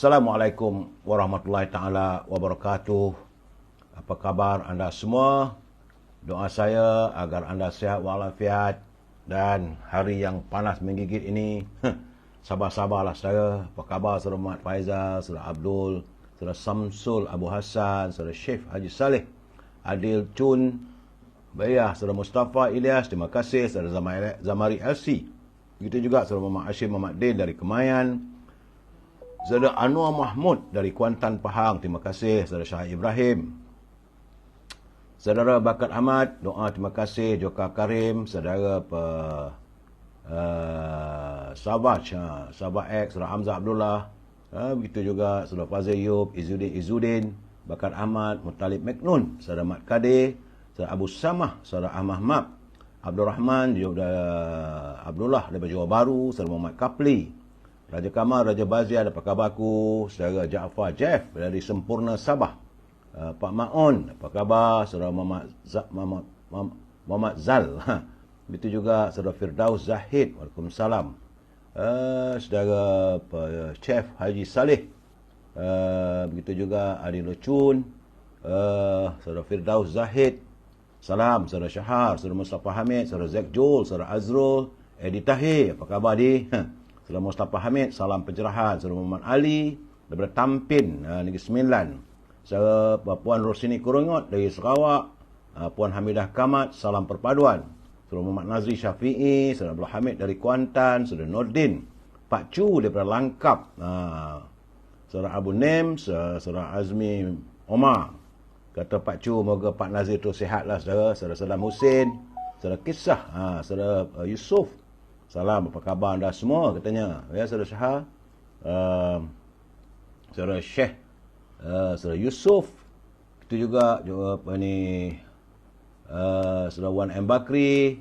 Assalamualaikum warahmatullahi taala wabarakatuh. Apa khabar anda semua? Doa saya agar anda sihat walafiat dan hari yang panas menggigit ini sabar-sabarlah saudara. Apa khabar saudara Muhammad Faizal, saudara Abdul, saudara Samsul Abu Hassan, saudara Syekh Haji Saleh, Adil Chun, Bayah, saudara Mustafa Ilyas, terima kasih, saudara Zamari LC. Begitu juga saudara Muhammad Hashim Muhammad Din dari Kemayan, saudara Anwar Mahmud dari Kuantan Pahang, terima kasih, saudara Syah Ibrahim, saudara Bakat Ahmad, doa terima kasih, Joka Karim, saudara Sahabat X, saudara Hamzah Abdullah, begitu juga saudara Fazil Yub, Izzuddin, Bakat Ahmad, Muttalib Meknun, saudara Mat Kadir, saudara Abu Samah, saudara Ahmad Mab, Abdul Rahman, Abdullah daripada Johor Bahru, saudara Muhammad Kapli, Raja Kamal, Raja Baziar, apa khabarku? Saudara Jaafar Jeff dari Sempurna Sabah. Pak Ma'un, apa khabar? Saudara Muhammad Zal. Begitu juga saudara Firdaus Zahid, waalaikumsalam. Saudara Chef Haji Saleh. Begitu juga Adil Chun. Saudara Firdaus Zahid. Salam, saudara Syahar, saudara Mustafa Hamid, saudara Zack Joel, saudara Azrul, Edi Tahir, apa khabar di? Saudara Mustafa Hamid, salam pencerahan. Saudara Muhammad Ali daripada Tampin, Negeri Sembilan. Saudara Puan Rosini Kurungot dari Sarawak. Puan Hamidah Kamat, salam perpaduan. Saudara Muhammad Nazri Syafi'i, saudara Abdul Hamid dari Kuantan, saudara Nordin, Pak Chu daripada Langkap, saudara Abu Nem, saudara Azmi Omar. Kata Pak Chu, moga Pak Nazir tu sihatlah saudara. Saudara Saddam Hussein, saudara Kisah, saudara Yusuf. Salam, apa khabar anda semua katanya. Ya, saudara Syahar, saudara Syekh, saudara Yusuf. Itu juga apa ni, saudara Wan M. Bakri,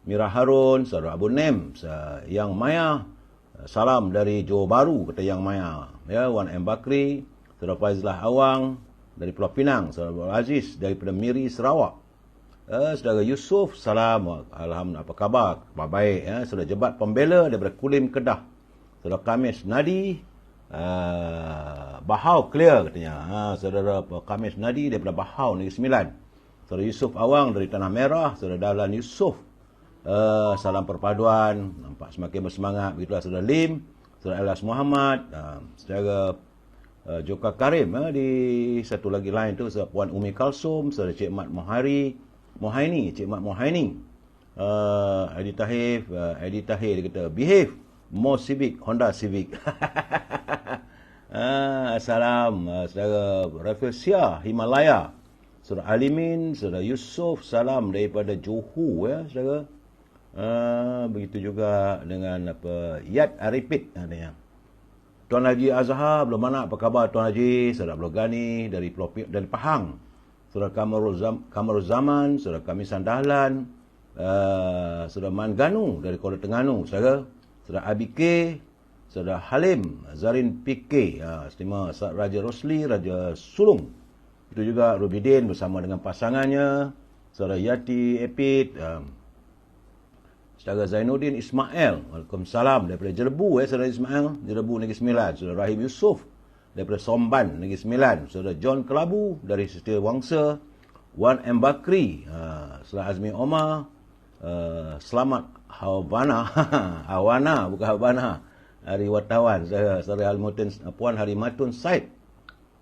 Mira Harun, saudara Abu Nem, Yang Maya. Salam dari Johor Bahru, kata Yang Maya. Ya, Wan M. Bakri, saudara Faizlah Awang dari Pulau Pinang, saudara Abdul Aziz daripada Miri, Sarawak. Saudara Yusuf, salam, alhamdulillah, apa khabar? Khabar baik. Saudara Jebat Pembela daripada Kulim, Kedah. Saudara Kamis Nadi, Bahau clear katanya. Saudara Kamis Nadi daripada Bahau, Negeri Sembilan. Saudara Yusuf Awang dari Tanah Merah. Saudara Dahlan Yusuf, salam perpaduan, nampak semakin bersemangat. Begitulah saudara Lim, saudara Elas Muhammad, saudara Joka Karim, di satu lagi lain tu saudara Puan Umi Kalsum, saudara Cik Mat Mohaini, Cik Mat Mohaini, Edi Tahir, dia kata behave more civic, Honda Civic. Salam, saudara Rafael Sia, Himalaya, saudara Alimin, saudara Yusuf, salam daripada Johor, ya saudara. Begitu juga dengan Yad Arifit, katanya. Tuan Haji Azhar, belum mana, apa khabar Tuan Haji? Saudara Abdul Ghani dari Pahang. Saudara Kamarul Zaman, saudara Kamisan Dahlan, saudara Man Ganu dari Kuala Terengganu, saudara Abike, saudara Halim, Zarin PK, Stima Raja Rosli, Raja Sulung. Itu juga Rubidin bersama dengan pasangannya, saudara Yati Epit, saudara Zainuddin Ismail, waalaikumsalam daripada Jelebu, saudara Ismail, Jelebu Negeri Sembilan, saudara Rahim Yusof daripada Somban, Negeri Sembilan, saudara John Kelabu dari Setia Wangsa, Wan M. Bakri, saudara Azmi Omar, Selamat Hawana, bukan Havana, dari wartawan, saudara Puan Harimatun Said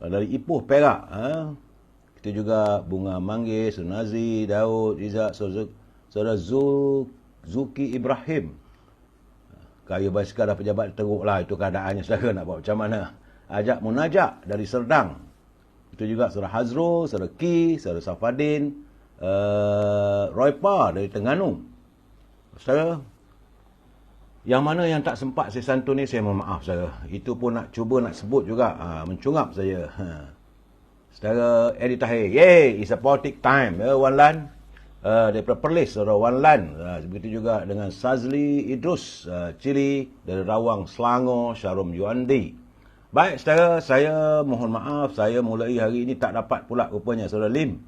dari Ipoh, Perak. Itu juga Bunga Manggis, saudara Nazi, Daud, Izzat, saudara Zuki Ibrahim. Kayu basikal dah pejabat teruk lah, itu keadaannya saudara, nak buat macam mana. Ajak Munajak dari Serdang. Itu juga saudara Hazrul, saudara Ki, saudara Safadin, Roy Pa dari Terengganu. Saudara, yang mana yang tak sempat saya santun ni, saya mohon maaf saudara. Itu pun nak cuba nak sebut juga, mencungap saya. Saudara Edi Tahir, yay, it's a politic time. Wan Lan, daripada Perlis, saudara Wan Lan. Begitu juga dengan Sazli Idrus, Cili dari Rawang, Selangor, Syarum Yuandi. Baik saudara, saya mohon maaf, saya mulai hari ini tak dapat pula rupanya saudara Lim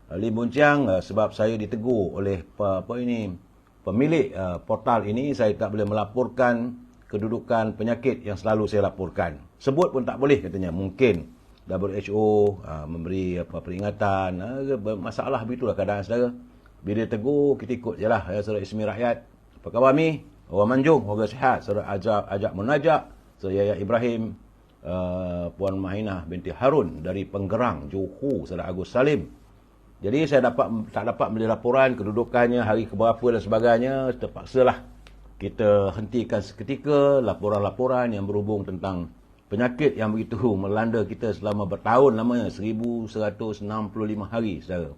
Bunciang, sebab saya ditegur oleh pemilik portal ini. Saya tak boleh melaporkan kedudukan penyakit yang selalu saya laporkan. Sebut pun tak boleh katanya. Mungkin WHO memberi peringatan. Masalah begitulah keadaan saudara. Bila dia tegur, kita ikut je lah. Ya, saudara Ismi Rakyat. Apa khabar Mi? Orang Manjung, warga sihat. Saudara Ajak Munajak. Saudara Yaya Ibrahim. Puan Mahinah binti Harun dari Penggerang, Johor, saudara Agus Salim. Jadi saya tak dapat beli laporan kedudukannya, hari keberapa dan sebagainya. Terpaksalah kita hentikan seketika laporan-laporan yang berhubung tentang penyakit yang begitu melanda kita selama bertahun lamanya, 1165 hari, saudara.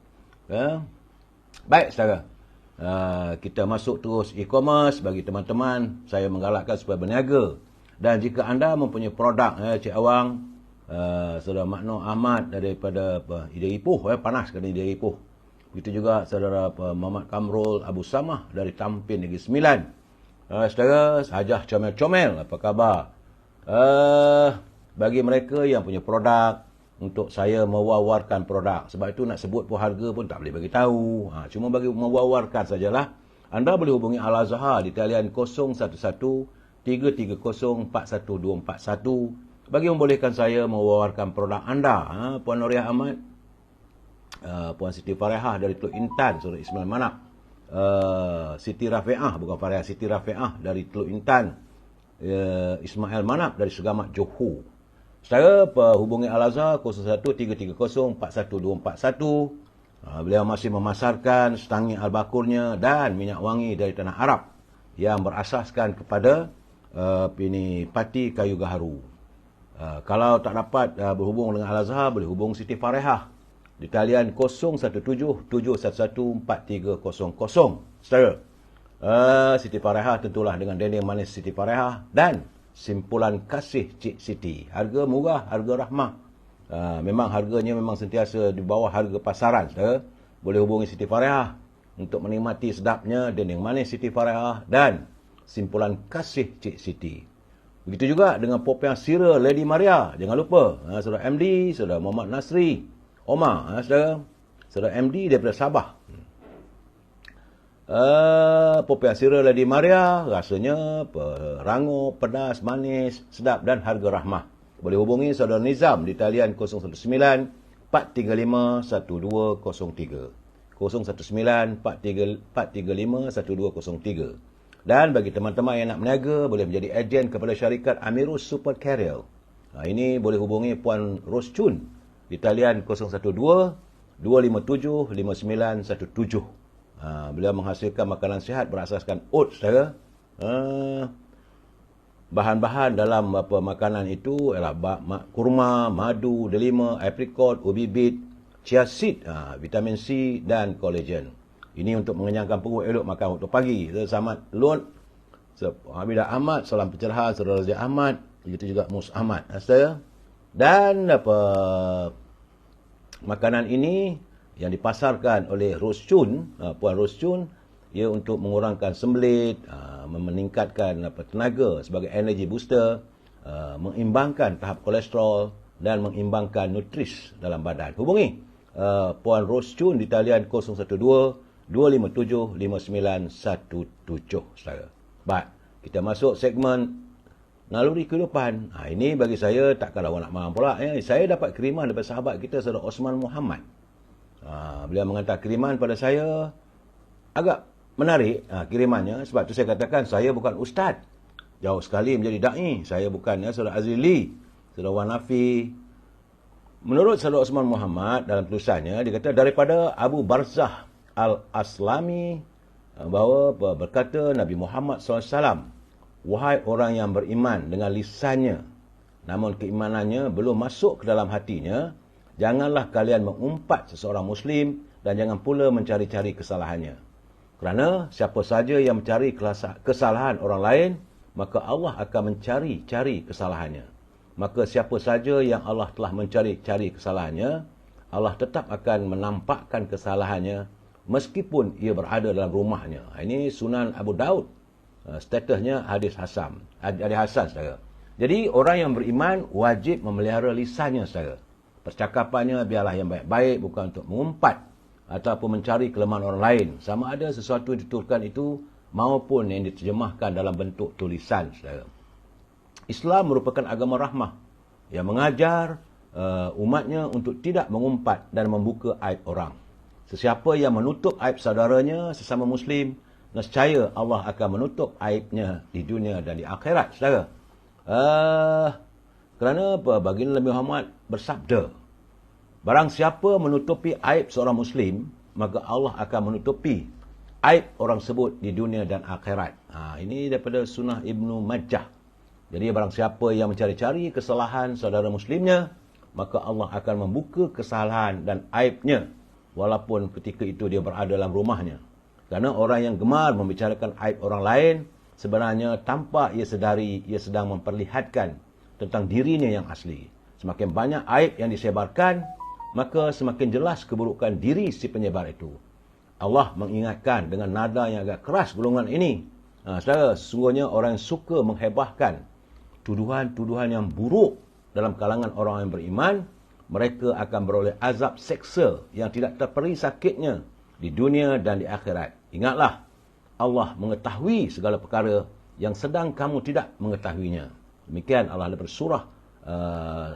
Baik, saudara. Kita masuk terus e-commerce. Bagi teman-teman, saya menggalakkan supaya berniaga. Dan jika anda mempunyai produk, Cik Awang, saudara Makno Ahmad daripada Ida Ipoh, panas kan Ida Ipoh. Begitu juga saudara Muhammad Kamrul Abu Samah dari Tampin Negeri Sembilan. Saudara Hajah Comel-Comel, apa khabar? Bagi mereka yang punya produk, untuk saya mewawarkan produk. Sebab itu nak sebut pun harga pun tak boleh bagi tahu. Cuma bagi mewawarkan sajalah. Anda boleh hubungi Al-Azhar di talian 011-330-41241 bagi membolehkan saya mewawarkan produk anda. Puan Nuriah Ahmad, Puan Siti Farehah dari Teluk Intan, Saudara Ismail Manap, Siti Rafi'ah, bukan Farehah, Siti Rafi'ah dari Teluk Intan, Ismail Manap dari Segamat Johor. Saya hubungi Al-Azhar 01-330-41241. Beliau masih memasarkan setangi albakurnya dan minyak wangi dari tanah Arab yang berasaskan kepada pati kayu gaharu. Kalau tak dapat berhubung dengan Al-Azhar, boleh hubung Siti Farehah di talian 0177114300. Saudara, Siti Farehah tentulah dengan dendeng manis Siti Farehah dan simpulan kasih Cik Siti. Harga murah, harga rahmah. Memang harganya memang sentiasa di bawah harga pasaran. Saudara, boleh hubungi Siti Farehah untuk menikmati sedapnya dendeng manis Siti Farehah dan simpulan kasih Cik Siti. Begitu juga dengan popiah sira Lady Maria. Jangan lupa, saudara MD, saudara Muhammad Nasri Omar, saudara MD daripada Sabah. Popiah sira Lady Maria rasanya rangup, pedas, manis, sedap dan harga rahmah. Boleh hubungi saudara Nizam di talian 019-435-1203. 019-435-1203. Dan bagi teman-teman yang nak berniaga, boleh menjadi ejen kepada syarikat Amirus Super Carrier. Ini boleh hubungi Puan Ros Chun di talian 012-257-5917. Beliau menghasilkan makanan sihat berasaskan oats, saudara. Bahan-bahan dalam makanan itu ialah kurma, madu, delima, apricot, ubi bit, chia seed, vitamin C dan kolagen. Ini untuk mengenyangkan perut, elok makan waktu pagi. Selamat Lun, Hamidah Ahmad, salam pencerahan, Saudara Razia Ahmad, begitu juga Mus Ahmad. Dan makanan ini yang dipasarkan oleh Ros Chun, Puan Ros Chun, ia untuk mengurangkan sembelit, meningkatkan tenaga sebagai energy booster, mengimbangkan tahap kolesterol dan mengimbangkan nutris dalam badan. Hubungi Puan Ros Chun di talian 012-257-5917, saudara. Baik, kita masuk segmen naluri kehidupan. Ini bagi saya takkanlah orang nak marah pula. Saya dapat kiriman daripada sahabat kita, saudara Osman Muhammad. Beliau menghantar kiriman pada saya. Agak menarik kirimannya. Sebab tu saya katakan, saya bukan ustaz. Jauh sekali menjadi da'i. Saya bukan, saudara Azrili, saudara Wan Nafi. Menurut saudara Osman Muhammad, dalam tulisannya, dia kata daripada Abu Barzah Al-Aslami, bahawa berkata Nabi Muhammad SAW, wahai orang yang beriman dengan lisannya, namun keimanannya belum masuk ke dalam hatinya, janganlah kalian mengumpat seseorang Muslim dan jangan pula mencari-cari kesalahannya. Kerana siapa saja yang mencari kesalahan orang lain, maka Allah akan mencari-cari kesalahannya. Maka siapa saja yang Allah telah mencari-cari kesalahannya, Allah tetap akan menampakkan kesalahannya meskipun ia berada dalam rumahnya. Ini Sunan Abu Daud. Statusnya hadis Hasan. Hadis Hasan, saudara. Jadi orang yang beriman wajib memelihara lisannya, saudara. Percakapannya biarlah yang baik-baik, bukan untuk mengumpat ataupun mencari kelemahan orang lain. Sama ada sesuatu yang dituturkan itu maupun yang diterjemahkan dalam bentuk tulisan, saudara. Islam merupakan agama rahmah yang mengajar umatnya untuk tidak mengumpat dan membuka aib orang. Sesiapa yang menutup aib saudaranya sesama Muslim, nescaya Allah akan menutup aibnya di dunia dan di akhirat, saudara. Kerana apa? Baginda Nabi Muhammad bersabda, barang siapa menutupi aib seorang Muslim, maka Allah akan menutupi aib orang sebut di dunia dan akhirat. Ini daripada Sunnah Ibnu Majah. Jadi barang siapa yang mencari-cari kesalahan saudara Muslimnya, maka Allah akan membuka kesalahan dan aibnya walaupun ketika itu dia berada dalam rumahnya. Kerana orang yang gemar membicarakan aib orang lain, sebenarnya tanpa ia sedari, ia sedang memperlihatkan tentang dirinya yang asli. Semakin banyak aib yang disebarkan, maka semakin jelas keburukan diri si penyebar itu. Allah mengingatkan dengan nada yang agak keras golongan ini. Saudara, sesungguhnya orang yang suka menghebahkan tuduhan-tuduhan yang buruk dalam kalangan orang yang beriman, mereka akan beroleh azab seksa yang tidak terperi sakitnya di dunia dan di akhirat. Ingatlah, Allah mengetahui segala perkara yang sedang kamu tidak mengetahuinya. Demikian Allah daripada surah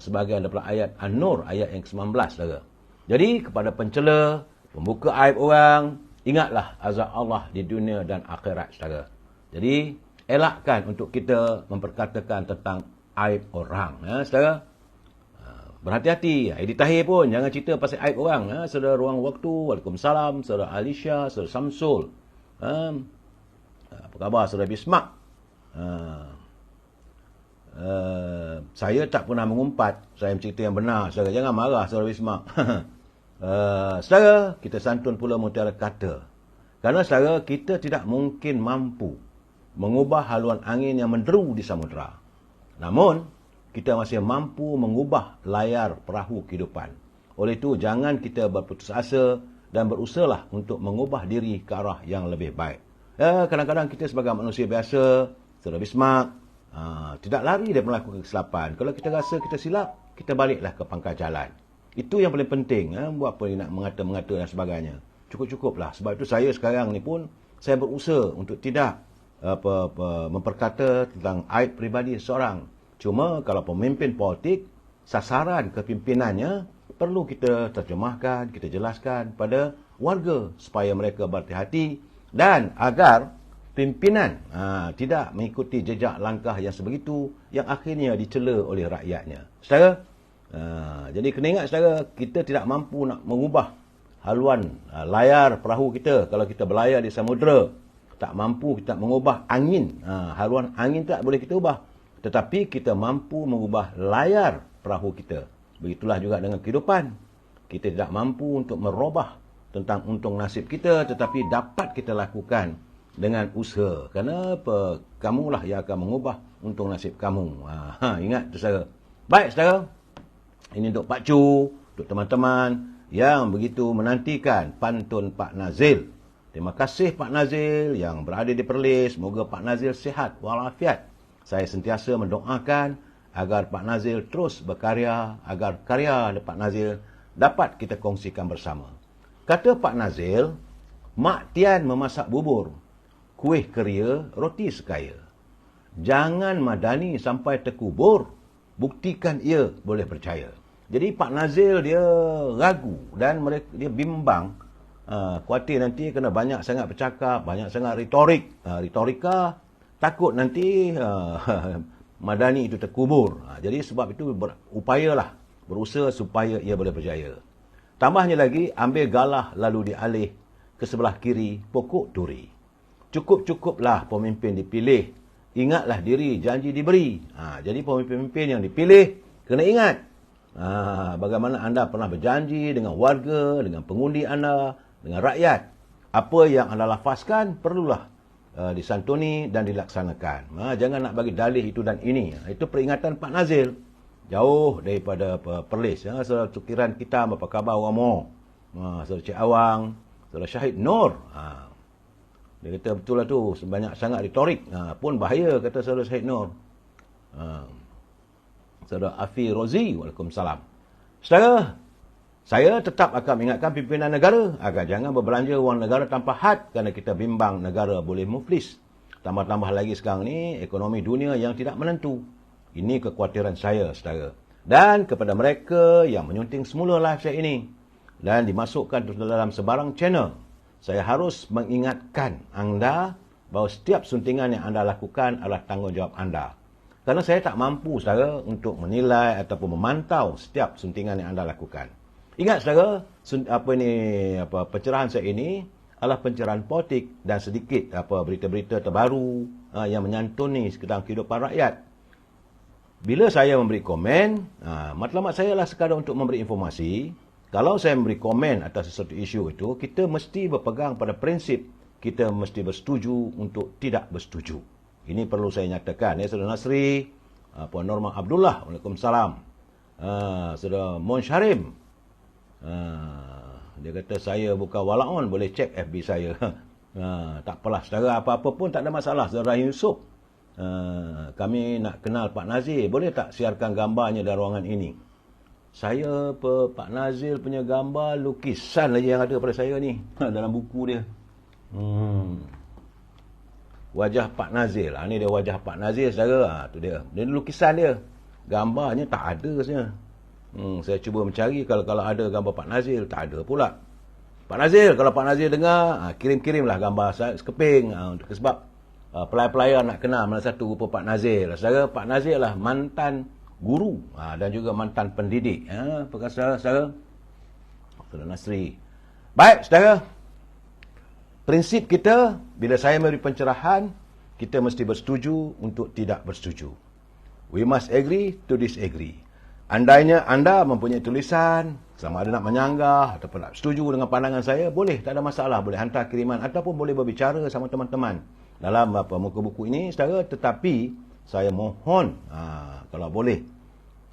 sebahagian daripada ayat An-Nur, ayat yang ke-19. Saudara. Jadi, kepada pencela, membuka aib orang, ingatlah azab Allah di dunia dan akhirat, saudara. Jadi, elakkan untuk kita memperkatakan tentang aib orang, saudara. Berhati-hati. Edi Tahir pun jangan cerita pasal aib orang. Saudara Ruang Waktu, Waalaikumsalam. Saudara Alisha, Saudara Samsul. Apa khabar Saudara Bismak? Saya tak pernah mengumpat. Saya cerita yang benar. Saudara, jangan marah Saudara Bismak. Saudara, kita santun pula mutiara kata. Kerana saudara, kita tidak mungkin mampu mengubah haluan angin yang menderu di samudera. Namun, kita masih mampu mengubah layar perahu kehidupan. Oleh itu, jangan kita berputus asa dan berusahalah untuk mengubah diri ke arah yang lebih baik. Kadang-kadang kita sebagai manusia biasa, Saudara Bismak, tidak lari dari melakukan kesilapan. Kalau kita rasa kita silap, kita baliklah ke pangkal jalan. Itu yang paling penting. Buat apa nak mengata-mengata dan sebagainya. Cukup-cukuplah. Sebab itu saya sekarang ni pun, saya berusaha untuk tidak memperkata tentang aib peribadi seseorang. Cuma kalau pemimpin politik, sasaran kepimpinannya perlu kita terjemahkan, kita jelaskan pada warga supaya mereka berhati-hati dan agar pimpinan tidak mengikuti jejak langkah yang sebegitu yang akhirnya dicela oleh rakyatnya. Saudara, jadi kena ingat saudara, kita tidak mampu nak mengubah haluan layar perahu kita kalau kita berlayar di samudera. Tak mampu kita mengubah angin, haluan angin tak boleh kita ubah. Tetapi kita mampu mengubah layar perahu kita. Begitulah juga dengan kehidupan. Kita tidak mampu untuk merubah tentang untung nasib kita, tetapi dapat kita lakukan dengan usaha. Kerana apa? Kamulah yang akan mengubah untung nasib kamu. Ingat tu saudara. Baik saudara. Ini untuk Pak Cu, untuk teman-teman yang begitu menantikan pantun Pak Nazil. Terima kasih Pak Nazil yang berada di Perlis. Semoga Pak Nazil sihat walafiat. Saya sentiasa mendoakan agar Pak Nazil terus berkarya, agar karya Pak Nazil dapat kita kongsikan bersama. Kata Pak Nazil, Mak Tian memasak bubur, kuih keria, roti sekaya. Jangan madani sampai terkubur, buktikan ia boleh percaya. Jadi Pak Nazil dia ragu dan dia bimbang. Khawatir nanti kena banyak sangat bercakap, banyak sangat retorika, takut nanti madani itu terkubur. Jadi sebab itu berusaha supaya ia boleh berjaya. Tambahnya lagi, ambil galah lalu dialih ke sebelah kiri pokok duri. Cukup-cukuplah pemimpin dipilih. Ingatlah diri, janji diberi. Jadi pemimpin yang dipilih, kena ingat. Bagaimana anda pernah berjanji dengan warga, dengan pengundi anda, dengan rakyat. Apa yang anda lafazkan, perlulah disantuni dan dilaksanakan. Jangan nak bagi dalih itu dan ini. Itu peringatan Pak Nazil. Jauh daripada Perlis. Saudara Tukiran kita, apa khabar orang Mo? Saudara Cik Awang, Saudara Syahid Nur. Dia kata betul lah tu, sebanyak sangat retorik. Pun bahaya, kata Saudara Syahid Nur. Saudara Afi Rozi, Waalaikumsalam. Saudara, saya tetap akan mengingatkan pimpinan negara agar jangan berbelanja wang negara tanpa had kerana kita bimbang negara boleh muflis. Tambah-tambah lagi sekarang ni ekonomi dunia yang tidak menentu. Ini kekhawatiran saya, saudara. Dan kepada mereka yang menyunting semula live saya ini dan dimasukkan dalam sebarang channel, saya harus mengingatkan anda bahawa setiap suntingan yang anda lakukan adalah tanggungjawab anda. Kerana saya tak mampu, saudara, untuk menilai ataupun memantau setiap suntingan yang anda lakukan. Ingat, saudara, pencerahan saya ini adalah pencerahan politik dan sedikit berita-berita terbaru yang menyantuni sekedar kehidupan rakyat. Bila saya memberi komen, matlamat saya adalah sekadar untuk memberi informasi. Kalau saya memberi komen atas sesuatu isu itu, kita mesti berpegang pada prinsip kita mesti bersetuju untuk tidak bersetuju. Ini perlu saya nyatakan. Saudara Nasri, Puan Norma Abdullah, Waalaikumsalam. Saudara Mon Syarim, dia kata saya bukan walaun, boleh cek FB saya. Tak apalah, saudara, apa-apa pun tak ada masalah. Saudara Rahim Yusof, kami nak kenal Pak Nazir, boleh tak siarkan gambarnya dalam ruangan ini? Saya, Pak Nazir punya gambar, lukisan lagi yang ada pada saya ni, dalam buku dia. Wajah Pak Nazir. Ni dia wajah Pak Nazir, saudara. Tu dia. Dia lukisan dia. Gambarnya tak ada sebenarnya. Saya cuba mencari kalau ada gambar Pak Nazir, tak ada pula. Pak Nazir, kalau Pak Nazir dengar, kirim-kirimlah gambar saya sekeping. Sebab pelaya-pelaya nak kenal mana satu rupa Pak Nazir. Saudara, Pak Nazir adalah mantan guru dan juga mantan pendidik. Apa kata saudara? Saudara Nasri. Baik, saudara. Prinsip kita, bila saya memberi pencerahan, kita mesti bersetuju untuk tidak bersetuju. We must agree to disagree. Andainya anda mempunyai tulisan, sama ada nak menyanggah ataupun nak setuju dengan pandangan saya, boleh, tak ada masalah. Boleh hantar kiriman ataupun boleh berbicara sama teman-teman dalam muka buku ini, saudara. Tetapi, saya mohon, kalau boleh,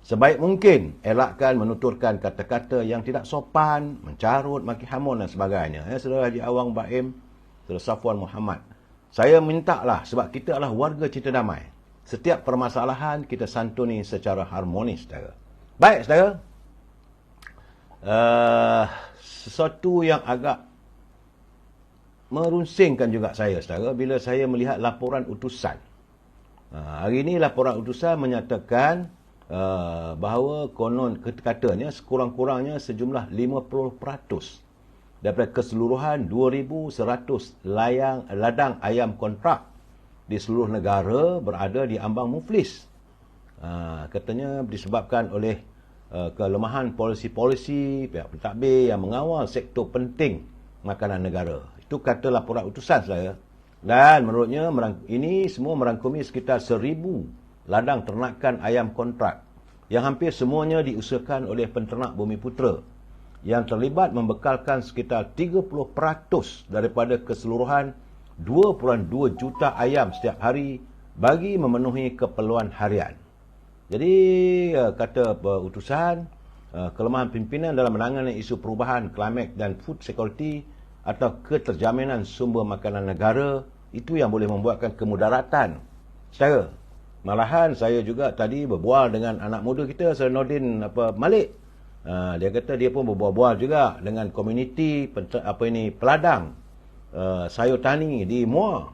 sebaik mungkin elakkan menuturkan kata-kata yang tidak sopan, mencarut, maki hamun dan sebagainya. Saudara Haji Awang Baim, Saudara Safwan Muhammad. Saya mintalah, sebab kita adalah warga cinta damai. Setiap permasalahan kita santuni secara harmonis, saudara. Baik, saudara. Sesuatu yang agak merunsingkan juga saya, saudara, bila saya melihat laporan utusan. Hari ini laporan utusan menyatakan bahawa konon katanya sekurang-kurangnya sejumlah 50% daripada keseluruhan 2,100 ladang ayam kontrak di seluruh negara berada di ambang muflis. Katanya disebabkan oleh kelemahan polisi-polisi pihak pentadbir yang mengawal sektor penting makanan negara. Itu kata laporan utusan saya. Dan menurutnya ini semua merangkumi sekitar 1,000 ladang ternakan ayam kontrak yang hampir semuanya diusahakan oleh penternak Bumiputera, yang terlibat membekalkan sekitar 30% daripada keseluruhan 2.2 juta ayam setiap hari bagi memenuhi keperluan harian. Jadi, kata utusan, kelemahan pimpinan dalam menangani isu perubahan klimat dan food security atau keterjaminan sumber makanan negara, itu yang boleh membuatkan kemudaratan. Saudara, malahan saya juga tadi berbual dengan anak muda kita, Sir Nordin Malik. Dia kata dia pun berbual-bual juga dengan komuniti peladang sayur tani di Muar.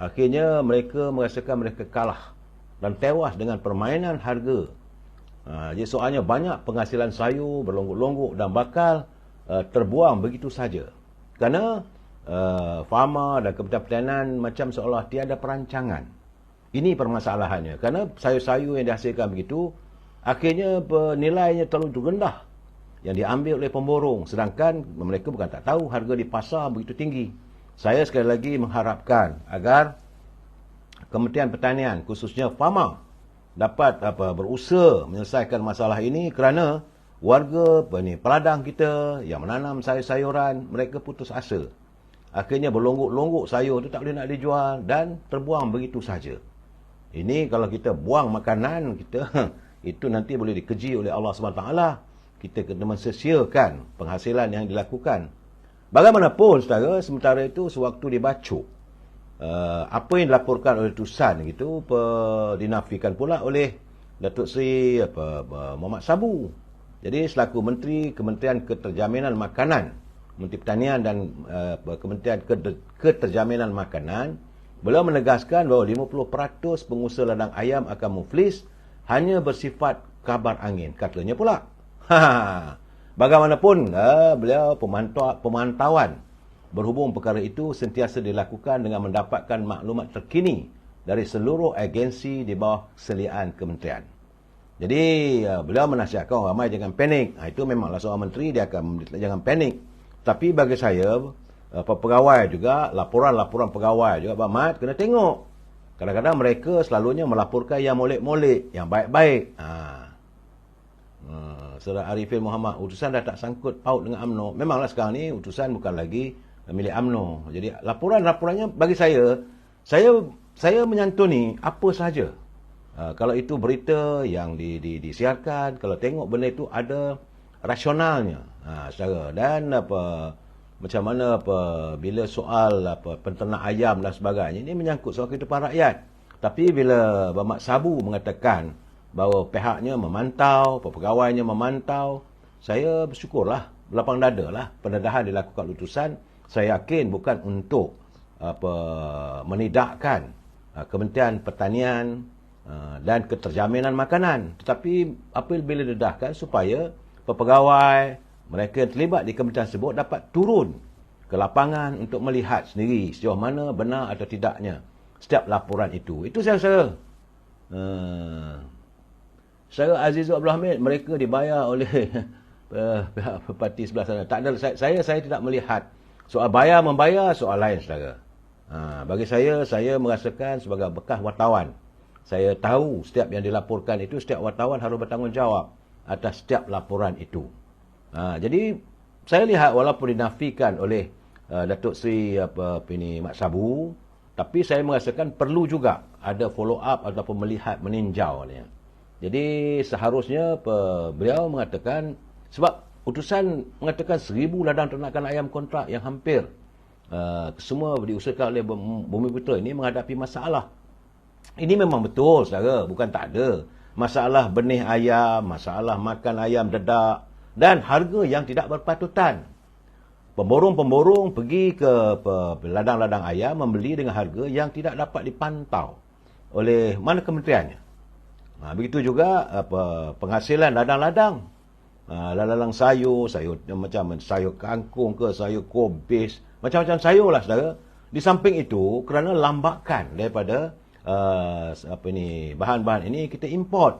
Akhirnya mereka merasakan mereka kalah dan tewas dengan permainan harga. Jadi soalnya banyak penghasilan sayur berlonggok-longgok dan bakal terbuang begitu saja. Kerana farmer dan Kementerian Pertanian macam seolah tiada perancangan. Ini permasalahannya. Kerana sayur-sayur yang dihasilkan begitu, akhirnya nilainya terlalu rendah yang diambil oleh pemborong, sedangkan mereka bukan tak tahu harga di pasar begitu tinggi. Saya sekali lagi mengharapkan agar Kementerian Pertanian, khususnya farmer, dapat berusaha menyelesaikan masalah ini, kerana warga peladang kita yang menanam sayur-sayuran, mereka putus asa. Akhirnya berlonggok-longgok sayur itu tak boleh nak dijual dan terbuang begitu saja. Ini kalau kita buang makanan kita, itu nanti boleh dikeji oleh Allah SWT. Kita kena mensia-siakan penghasilan yang dilakukan. Bagaimanapun, saudara, sementara itu sewaktu dibacuk, apa yang dilaporkan oleh utusan itu dinafikan pula oleh Datuk Seri Muhammad Sabu. Jadi selaku Menteri Kementerian Keterjaminan Makanan, Menteri Pertanian dan Kementerian Keterjaminan Makanan, beliau menegaskan bahawa 50% pengusaha ladang ayam akan muflis hanya bersifat kabar angin, katanya pula. Bagaimanapun, beliau pemantauan berhubung perkara itu sentiasa dilakukan dengan mendapatkan maklumat terkini dari seluruh agensi di bawah seliaan kementerian. Jadi, beliau menasihatkan orang ramai jangan panik. Itu memanglah seorang menteri, dia akan jangan panik. Tapi bagi saya, pegawai juga, laporan-laporan pegawai juga, Pak Mat, kena tengok. Kadang-kadang mereka selalunya melaporkan yang molek-molek, yang baik-baik. Saudara Arifin Muhammad, utusan dah tak sangkut paut dengan UMNO. Memanglah sekarang ni utusan bukan lagi milik UMNO. Jadi laporan-laporannya bagi saya menyantuni apa sahaja. Kalau itu berita yang disiarkan, kalau tengok benda itu ada rasionalnya. Dan macam mana bila soal penternak ayam dan sebagainya, ini menyangkut soal kehidupan rakyat. Tapi bila Bamak Sabu mengatakan bahawa pihaknya memantau, pegawainya memantau, saya bersyukurlah, berlapang dada lah pendedahan dilakukan utusan. Saya yakin bukan untuk menidakkan Kementerian Pertanian dan Keterjaminan Makanan, tetapi apabila didedahkan supaya pegawai mereka yang terlibat di kementerian tersebut dapat turun ke lapangan untuk melihat sendiri sejauh mana benar atau tidaknya setiap laporan itu. Itu saya rasa. Secara Azizul Abdul Hamid, mereka dibayar oleh pihak parti sebelah sana. Tak ada, saya tidak melihat soal bayar-membayar, soal lain, saudara. Bagi saya merasakan sebagai bekas wartawan. Saya tahu setiap yang dilaporkan itu, setiap wartawan harus bertanggungjawab atas setiap laporan itu. Jadi, saya lihat walaupun dinafikan oleh Datuk Seri Mat Sabu, tapi saya merasakan perlu juga ada follow up ataupun melihat, meninjau. Jadi seharusnya beliau mengatakan, sebab utusan mengatakan 1,000 ladang ternakan ayam kontrak yang hampir semua diusahakan oleh Bumiputra ini menghadapi masalah. Ini memang betul, saudara, bukan tak ada. Masalah benih ayam, masalah makan ayam dedak, dan harga yang tidak berpatutan. Pemborong-pemborong pergi ke ladang-ladang ayam membeli dengan harga yang tidak dapat dipantau oleh mana kementeriannya. Begitu juga penghasilan ladang-ladang. Ladang sayur macam sayur kangkung ke, sayur kobis, macam-macam sayur lah, saudara. Di samping itu, kerana lambakan daripada bahan-bahan ini kita import.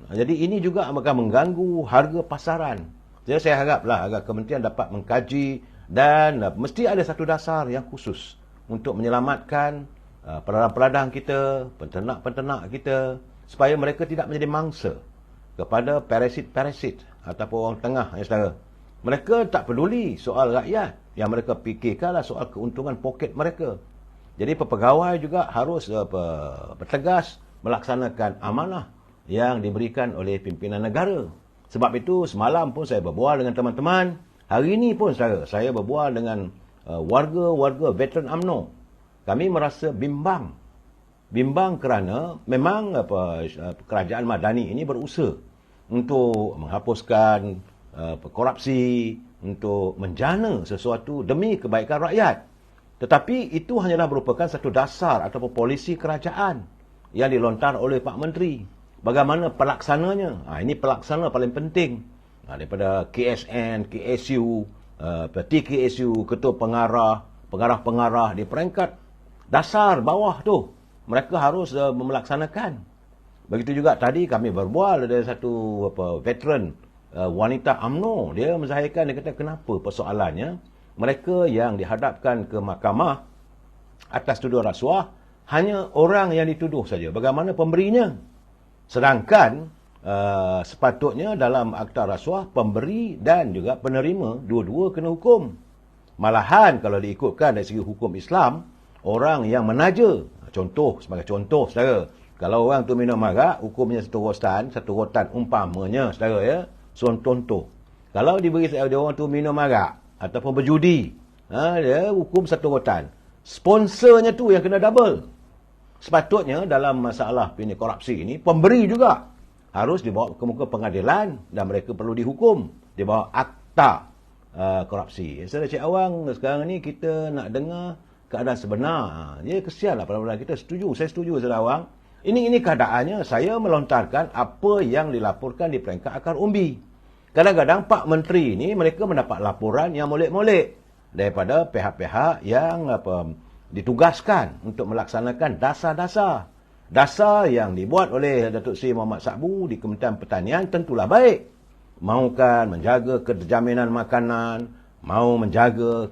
Jadi ini juga akan mengganggu harga pasaran. Jadi saya haraplah agar kementerian dapat mengkaji dan mesti ada satu dasar yang khusus untuk menyelamatkan peladang-peladang kita, penternak-penternak kita, supaya mereka tidak menjadi mangsa kepada parasit-parasit ataupun orang tengah, ya saudara. Mereka tak peduli soal rakyat. Yang mereka fikirkanlah soal keuntungan poket mereka. Jadi pegawai juga harus bertegas melaksanakan amanah yang diberikan oleh pimpinan negara. Sebab itu semalam pun saya berbual dengan teman-teman. Hari ini pun saya berbual dengan warga-warga veteran UMNO. Kami merasa bimbang. Bimbang kerana memang kerajaan Madani ini berusaha untuk menghapuskan korupsi, untuk menjana sesuatu demi kebaikan rakyat. Tetapi itu hanyalah merupakan satu dasar ataupun polisi kerajaan yang dilontar oleh Pak Menteri. Bagaimana pelaksananya? Ini pelaksana paling penting. Daripada KSN, KSU, TKSU, ketua pengarah di peringkat dasar bawah tu, mereka harus melaksanakan. Begitu juga tadi kami berbual ada satu veteran wanita UMNO. Dia menzahirkan, dia kata kenapa persoalannya mereka yang dihadapkan ke mahkamah atas tuduhan rasuah hanya orang yang dituduh saja. Bagaimana pemberinya? Sedangkan sepatutnya dalam akta rasuah pemberi dan juga penerima dua-dua kena hukum. Malahan kalau diikutkan dari segi hukum Islam, orang yang menaja, sebagai contoh, saudara, kalau orang tu minum arak, hukumnya satu rotan umpamanya, saudara, ya, contoh. Kalau diberi dia orang tu minum arak ataupun berjudi, dia hukum satu rotan. Sponsornya tu yang kena double. Sepatutnya dalam masalah korupsi ini, pemberi juga harus dibawa ke muka pengadilan dan mereka perlu dihukum di bawah akta korupsi. Saudara Cik Awang, sekarang ni kita nak dengar keadaan sebenar. Kesianlah pada kita. Saya setuju, Saudara Awang. Ini keadaannya saya melontarkan apa yang dilaporkan di peringkat akar umbi. Kadang-kadang Pak Menteri ini mereka mendapat laporan yang molek-molek daripada pihak-pihak yang ditugaskan untuk melaksanakan dasar-dasar. Dasar yang dibuat oleh Datuk Seri Mohamed Sakbu di Kementerian Pertanian tentulah baik. Mahukan menjaga kejaminan makanan, mahu menjaga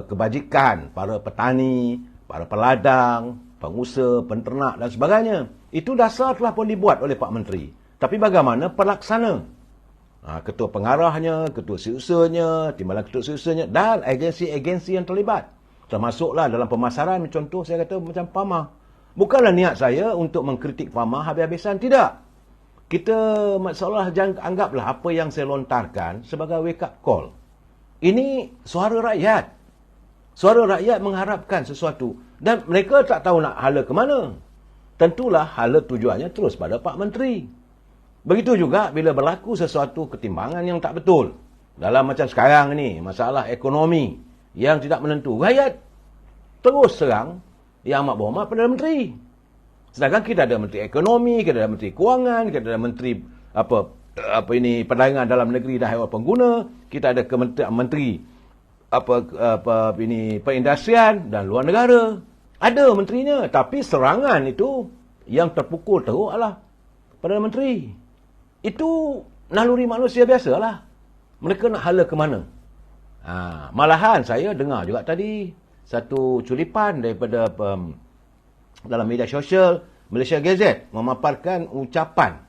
kebajikan para petani, para peladang, pengusaha, penternak dan sebagainya. Itu dasar telah pun dibuat oleh Pak Menteri. Tapi bagaimana pelaksana? Ketua pengarahnya, ketua siusanya, timbalan ketua siusanya dan agensi-agensi yang terlibat. Termasuklah dalam pemasaran, contoh saya kata macam Pharma. Bukanlah niat saya untuk mengkritik Pharma habis-habisan, tidak. Kita masalah jangan anggaplah apa yang saya lontarkan sebagai wake up call. Ini suara rakyat. Suara rakyat mengharapkan sesuatu dan mereka tak tahu nak hala ke mana. Tentulah hala tujuannya terus pada Pak Menteri. Begitu juga bila berlaku sesuatu ketimbangan yang tak betul. Dalam macam sekarang ni, masalah ekonomi yang tidak menentu. Rakyat terus serang yang amat berhormat Perdana Menteri. Sedangkan kita ada Menteri Ekonomi, kita ada Menteri Kewangan, kita ada Menteri Perdagangan Dalam Negeri dan Haiwan Pengguna, kita ada Menteri Perindustrian dan Luar Negara. Ada menterinya, tapi serangan itu yang terpukul teruk adalah Perdana Menteri. Itu naluri manusia biasalah. Mereka nak hala ke mana? Malahan saya dengar juga tadi satu culipan daripada dalam media sosial Malaysia Gazette memaparkan ucapan.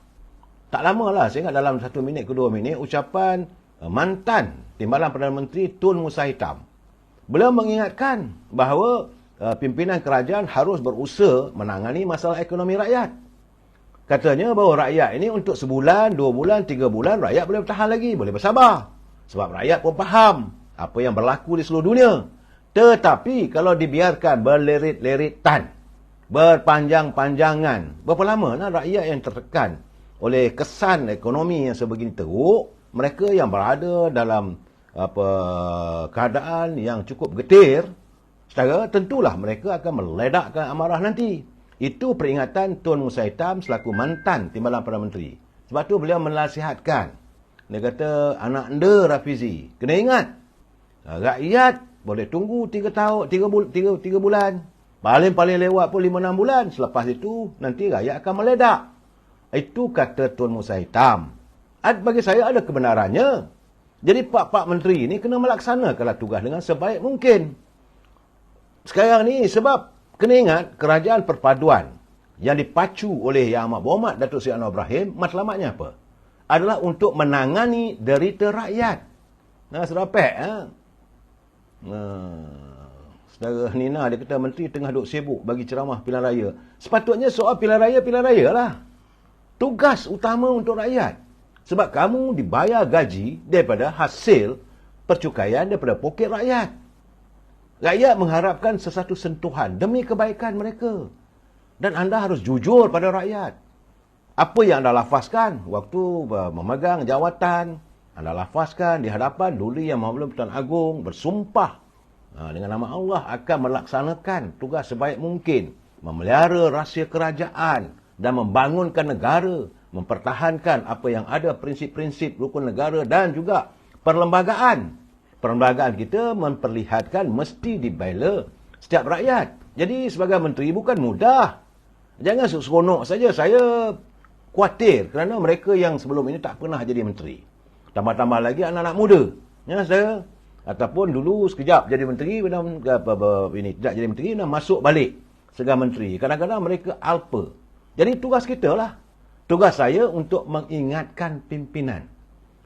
Tak lama lah, saya ingat dalam 1 minit ke 2 minit, ucapan mantan Timbalan Perdana Menteri Tun Musa Hitam. Beliau mengingatkan bahawa pimpinan kerajaan harus berusaha menangani masalah ekonomi rakyat. Katanya bahawa rakyat ini untuk sebulan, 2 bulan, 3 bulan, rakyat boleh bertahan lagi, boleh bersabar. Sebab rakyat pun faham apa yang berlaku di seluruh dunia. Tetapi kalau dibiarkan berlerit-leritan, berpanjang-panjangan, berapa lama nak rakyat yang tertekan oleh kesan ekonomi yang sebegini teruk, mereka yang berada dalam keadaan yang cukup getir, secara tentulah mereka akan meledakkan amarah nanti. Itu peringatan Tun Musa Hitam selaku mantan Timbalan Perdana Menteri. Sebab tu beliau menasihatkan. Dia kata, anak anda Rafizi, kena ingat, rakyat boleh tunggu 3 tahun, 3 bulan. Paling-paling lewat pun 5-6 bulan. Selepas itu, nanti rakyat akan meledak. Itu kata Tun Musa Hitam. Bagi saya ada kebenarannya. Jadi Pak Menteri ini kena melaksanakanlah tugas dengan sebaik mungkin. Sekarang ni sebab kena ingat kerajaan perpaduan yang dipacu oleh Yang Amat Berhormat Datuk Seri Anwar Ibrahim, matlamatnya apa? Adalah untuk menangani derita rakyat. Serapek. Saudara Nina, dia kata menteri tengah duk sibuk bagi ceramah pilihan raya. Sepatutnya soal pilihan raya lah. Tugas utama untuk rakyat. Sebab kamu dibayar gaji daripada hasil percukaian daripada poket rakyat. Rakyat mengharapkan sesuatu sentuhan demi kebaikan mereka. Dan anda harus jujur pada rakyat. Apa yang anda lafazkan waktu memegang jawatan, anda lafazkan di hadapan Duli Yang Maha Pertuan Agong, bersumpah dengan nama Allah akan melaksanakan tugas sebaik mungkin, memelihara rahsia kerajaan dan membangunkan negara, mempertahankan apa yang ada, prinsip-prinsip rukun negara dan juga perlembagaan. Perlembagaan kita memperlihatkan mesti dibela setiap rakyat. Jadi sebagai menteri bukan mudah. Jangan seronok saja. Saya khawatir kerana mereka yang sebelum ini tak pernah jadi menteri. Tambah-tambah lagi anak-anak muda. Ya, saya ataupun dulu sekejap jadi menteri, tidak jadi menteri, masuk balik sebagai menteri. Kadang-kadang mereka alpa. Jadi tugas kita lah. Tugas saya untuk mengingatkan pimpinan.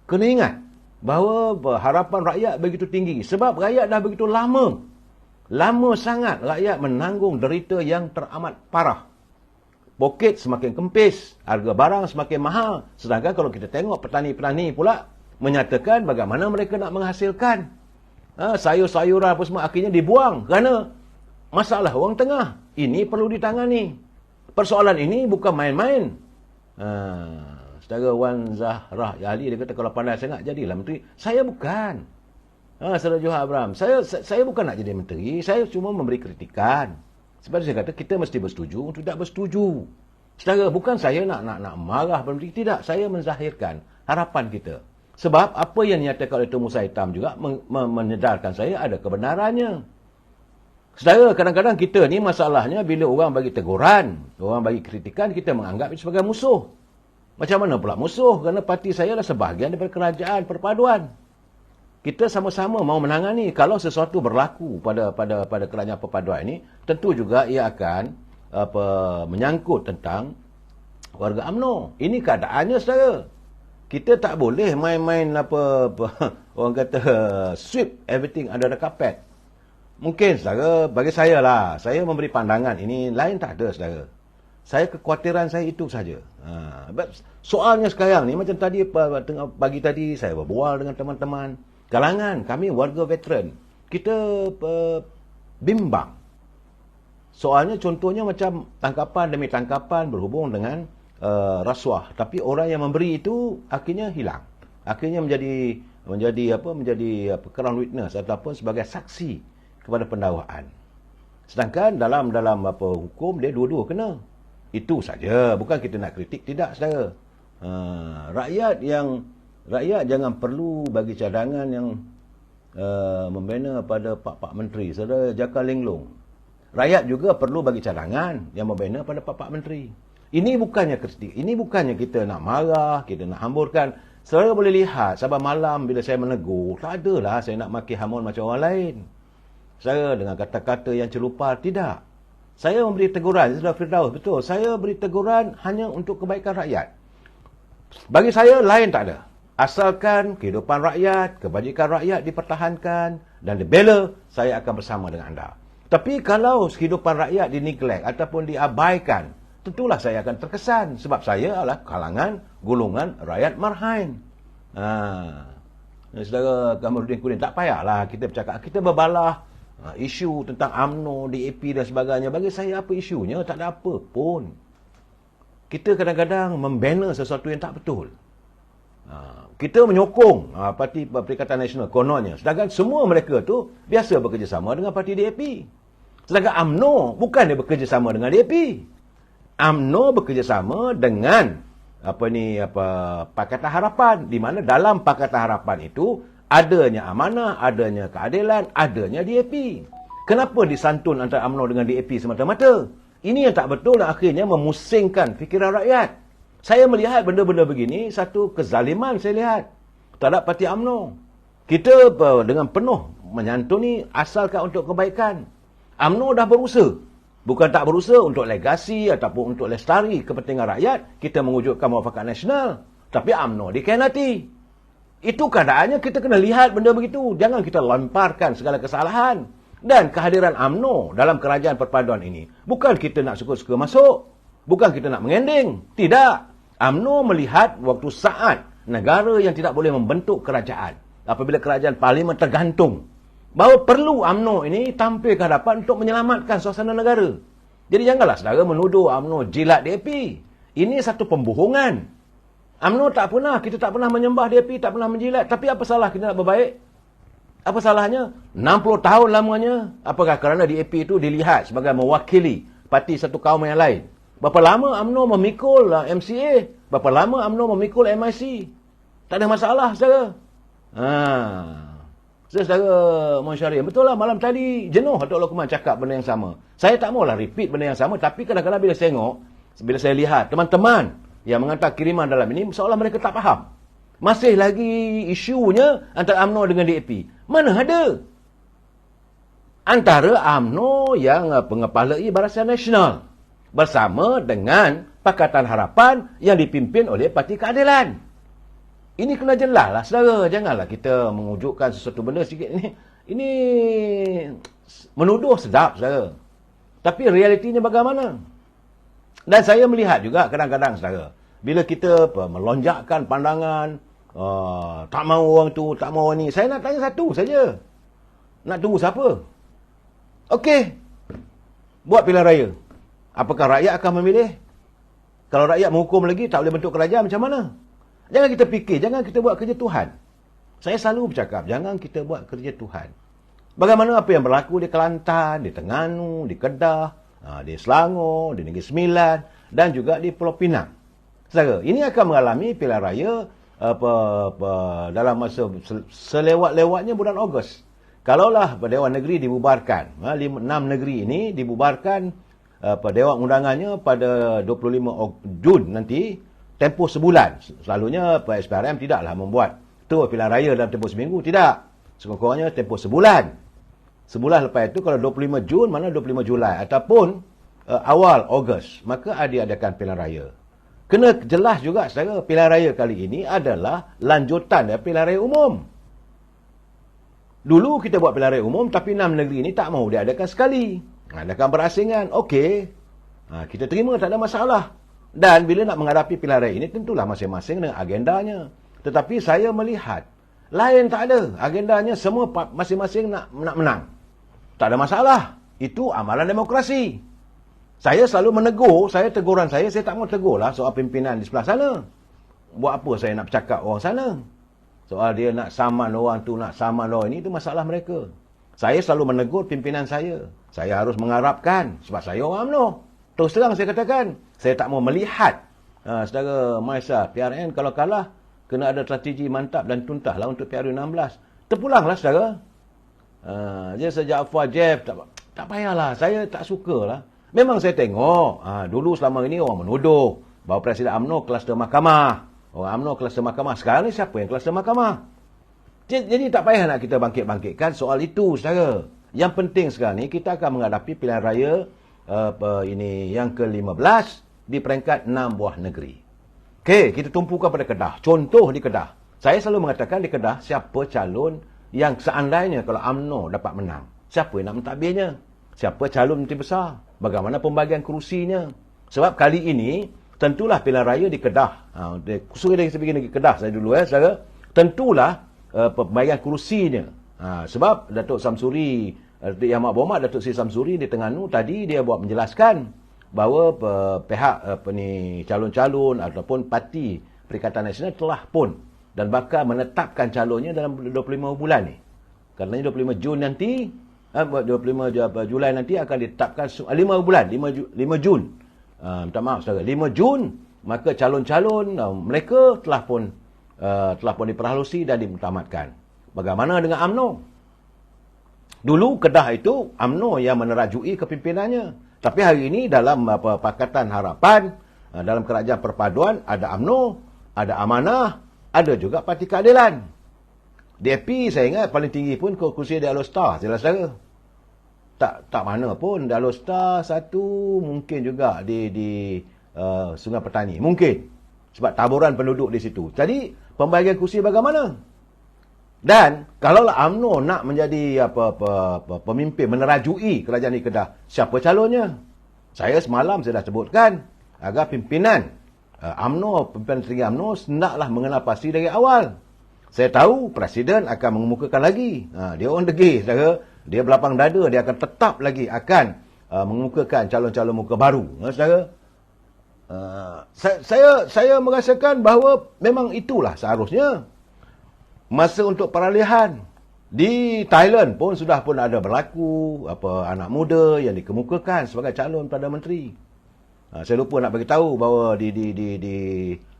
Kena ingat bahawa harapan rakyat begitu tinggi. Sebab rakyat dah begitu lama. Lama sangat rakyat menanggung derita yang teramat parah. Poket semakin kempis, harga barang semakin mahal. Sedangkan kalau kita tengok petani-petani pula menyatakan bagaimana mereka nak menghasilkan. Sayur-sayuran apa semua akhirnya dibuang kerana masalah orang tengah. Ini perlu ditangani. Persoalan ini bukan main-main. Saudara Wan Zahrah Ali, dia kata kalau pandai sangat jadilah menteri. Saya bukan. Saudara Johar Abram, saya bukan nak jadi menteri. Saya cuma memberi kritikan. Sebab saya kata kita mesti bersetuju untuk tak bersetuju. Saudara, bukan saya nak marah berhenti. Tidak, saya menzahirkan harapan kita. Sebab apa yang dinyatakan oleh Tun Musa Hitam juga menyedarkan saya ada kebenarannya. Saudara, kadang-kadang kita ni masalahnya bila orang bagi teguran, orang bagi kritikan, kita menganggap itu sebagai musuh. Macam mana pula musuh? Kerana parti saya adalah sebahagian daripada kerajaan perpaduan. Kita sama-sama mau menangani. Kalau sesuatu berlaku pada kerajaan perpaduan ini, tentu juga ia akan menyangkut tentang warga UMNO. Ini keadaannya, saudara. Kita tak boleh main-main orang kata sweep everything under the carpet. Mungkin, saudara, bagi saya lah, saya memberi pandangan ini lain tak ada, saudara. Saya kekhawatiran saya itu saja. Soalnya sekarang ni macam tadi pagi tadi saya berbual dengan teman-teman kalangan kami warga veteran. Kita bimbang. Soalnya contohnya macam tangkapan demi tangkapan berhubung dengan rasuah. Tapi orang yang memberi itu akhirnya hilang. Akhirnya menjadi crown witness ataupun sebagai saksi kepada pendakwaan. Sedangkan dalam hukum dia dua-dua kena. Itu saja. Bukan kita nak kritik, tidak, saudara. Rakyat jangan perlu bagi cadangan yang membina pada Pak Menteri. Saudara Jaka Linglong. Rakyat juga perlu bagi cadangan yang membina pada Pak Menteri. Ini bukannya kritik. Ini bukannya kita nak marah, kita nak hamburkan. Saudara boleh lihat, sahabat malam bila saya menegur, tak adalah saya nak maki hamun macam orang lain. Saya dengan kata-kata yang celupar, tidak. Saya memberi teguran, Saudara Firdaus, betul. Saya beri teguran hanya untuk kebaikan rakyat. Bagi saya, lain tak ada. Asalkan kehidupan rakyat, kebajikan rakyat dipertahankan dan dibela, saya akan bersama dengan anda. Tapi kalau kehidupan rakyat dineglect ataupun diabaikan, tentulah saya akan terkesan. Sebab saya adalah kalangan golongan rakyat marhain. Saudara Kamaluddin Kudin, tak payahlah kita bercakap. Kita berbalah isu tentang UMNO, DAP dan sebagainya. Bagi saya apa isunya? Tak ada apa pun. Kita kadang-kadang membina sesuatu yang tak betul. Kita menyokong Parti Perikatan Nasional kononnya. Sedangkan semua mereka tu biasa bekerjasama dengan Parti DAP. Sedangkan UMNO bukan dia bekerjasama dengan DAP. UMNO bekerjasama dengan Pakatan Harapan, di mana dalam Pakatan Harapan itu adanya amanah, adanya keadilan, adanya DAP. Kenapa disantun antara UMNO dengan DAP semata-mata? Ini yang tak betul dan akhirnya memusingkan fikiran rakyat. Saya melihat benda-benda begini, satu kezaliman saya lihat terhadap Parti UMNO. Kita dengan penuh menyantuni asalkan untuk kebaikan. UMNO dah berusaha. Bukan tak berusaha untuk legasi ataupun untuk lestari kepentingan rakyat. Kita mewujudkan muafakat nasional. Tapi UMNO dikhianati. Itu keadaannya, kita kena lihat benda begitu. Jangan kita lemparkan segala kesalahan. Dan kehadiran UMNO dalam kerajaan perpaduan ini, bukan kita nak suka-suka masuk. Bukan kita nak mengending. Tidak. UMNO melihat waktu saat negara yang tidak boleh membentuk kerajaan. Apabila kerajaan parlimen tergantung. Bahawa perlu UMNO ini tampil ke hadapan untuk menyelamatkan suasana negara. Jadi janganlah saudara menuduh UMNO jilat DAP. Ini satu pembohongan. UMNO kita tak pernah menyembah DAP, tak pernah menjilat. Tapi apa salah kita nak berbaik? Apa salahnya? 60 tahun lamanya. Apakah kerana DAP itu dilihat sebagai mewakili parti satu kaum yang lain? Berapa lama UMNO memikul MCA? Berapa lama UMNO memikul MIC? Tak ada masalah, saudara. Saudara Mohd Syarif, betul lah malam tadi jenuh Datuk Lokman cakap benda yang sama. Saya tak maulah repeat benda yang sama, tapi kadang-kadang bila saya lihat teman-teman yang menghantar kiriman dalam ini, seolah mereka tak faham. Masih lagi isunya antara UMNO dengan DAP. Mana ada? Antara UMNO yang mengepalai Barisan Nasional bersama dengan Pakatan Harapan yang dipimpin oleh Parti Keadilan. Ini kena jelas lah, saudara. Janganlah kita mewujudkan sesuatu benda sikit ini. Ini menuduh sedap, saudara. Tapi realitinya bagaimana? Dan saya melihat juga kadang-kadang, saudara, bila kita melonjakkan pandangan, tak mahu orang tu, tak mahu orang ni. Saya nak tanya satu saja. Nak tunggu siapa? Okey. Buat pilihan raya. Apakah rakyat akan memilih? Kalau rakyat menghukum lagi, tak boleh bentuk kerajaan, macam mana? Jangan kita fikir, jangan kita buat kerja Tuhan. Saya selalu bercakap, jangan kita buat kerja Tuhan. Bagaimana apa yang berlaku di Kelantan, di Terengganu, di Kedah, Di Selangor, di Negeri Sembilan dan juga di Pulau Pinang. Saudara, ini akan mengalami pilihan raya dalam masa selewat-lewatnya bulan Ogos. Kalaulah Dewan Negeri dibubarkan, 6 negeri ini dibubarkan Dewan Undangannya pada 25 Jun nanti, tempoh sebulan. Selalunya SPRM tidaklah membuat pilihan raya dalam tempoh seminggu, tidak. Sekurang-kurangnya tempoh sebulan. Sebulan lepas itu, kalau 25 Jun, mana 25 Julai ataupun awal Ogos, maka diadakan pilihan raya. Kena jelas juga, saudara, pilihan raya kali ini adalah lanjutan dari pilihan raya umum. Dulu kita buat pilihan raya umum, tapi 6 negeri ini tak mahu diadakan sekali. Adakan berasingan, okey. Kita terima, tak ada masalah. Dan bila nak menghadapi pilihan raya ini, tentulah masing-masing dengan agendanya. Tetapi saya melihat, lain tak ada. Agendanya semua masing-masing nak menang. Tak ada masalah. Itu amalan demokrasi. Saya selalu menegur, teguran saya tak mau tegur lah soal pimpinan di sebelah sana. Buat apa saya nak bercakap orang sana? Soal dia nak saman orang tu, nak saman orang ini, itu masalah mereka. Saya selalu menegur pimpinan saya. Saya harus mengharapkan, sebab saya orang UMNO. Terus terang saya katakan, saya tak mau melihat saudara Malaysia PRN kalau kalah, kena ada strategi mantap dan tuntah lah untuk PRU16. Terpulanglah saudara. Dia sejak Jeff, tak payahlah, saya tak sukalah. Memang saya tengok, dulu selama ini orang menuduh bahawa Presiden UMNO kluster mahkamah. Orang UMNO kluster mahkamah. Sekarang ni siapa yang kluster mahkamah? Jadi tak payah nak kita bangkit-bangkitkan soal itu, saudara. Yang penting sekarang ni kita akan menghadapi pilihan raya ini yang ke-15 di peringkat 6 buah negeri. Okey, kita tumpukan pada Kedah. Contoh di Kedah. Saya selalu mengatakan di Kedah, siapa calon yang seandainya kalau UMNO dapat menang, siapa yang nak mentadbirnya? Siapa calon menteri besar? Bagaimana pembagian kerusinya? Sebab kali ini, tentulah pilihan raya di Kedah. Khususnya dari segi negeri Kedah saya dulu, saudara. Tentulah pembagian kerusinya. Sebab Datuk Samsuri, Datuk Yang Berhormat Datuk Seri Samsuri di Terengganu tadi dia buat menjelaskan bahawa pihak calon-calon ataupun parti Perikatan Nasional telah pun dan bakal menetapkan calonnya dalam 25 bulan ni. Katanya 25 Jun nanti, 25 Julai nanti akan ditetapkan 5 bulan, 5 Jun. Minta maaf saudara, 5 Jun, maka calon-calon mereka telah pun diperhalusi dan dimutamatkan. Bagaimana dengan UMNO? Dulu Kedah itu UMNO yang menerajui kepimpinannya. Tapi hari ini dalam Pakatan Harapan, dalam Kerajaan Perpaduan, ada UMNO, ada Amanah, ada juga Parti Keadilan. DAP saya ingat paling tinggi pun kursi di Alostar, jelas saudara. Tak mana pun, di Alostar satu, mungkin juga di Sungai Petani. Mungkin. Sebab taburan penduduk di situ. Jadi, pembagian kursi bagaimana? Dan, kalaulah UMNO nak menjadi pemimpin, menerajui kerajaan di Kedah, siapa calonnya? Saya semalam saya dah sebutkan, agar pimpinan UMNO, pimpinan tertinggi UMNO, hendaklah mengenal pasti dari awal. Saya tahu Presiden akan mengemukakan lagi. Dia orang degil, saudara. Dia berlapang dada, dia akan tetap lagi akan mengemukakan calon-calon muka baru. Saudara, saya merasakan bahawa memang itulah seharusnya. Masa untuk peralihan. Di Thailand pun sudah pun ada berlaku anak muda yang dikemukakan sebagai calon Perdana Menteri. Saya lupa nak beritahu bahawa di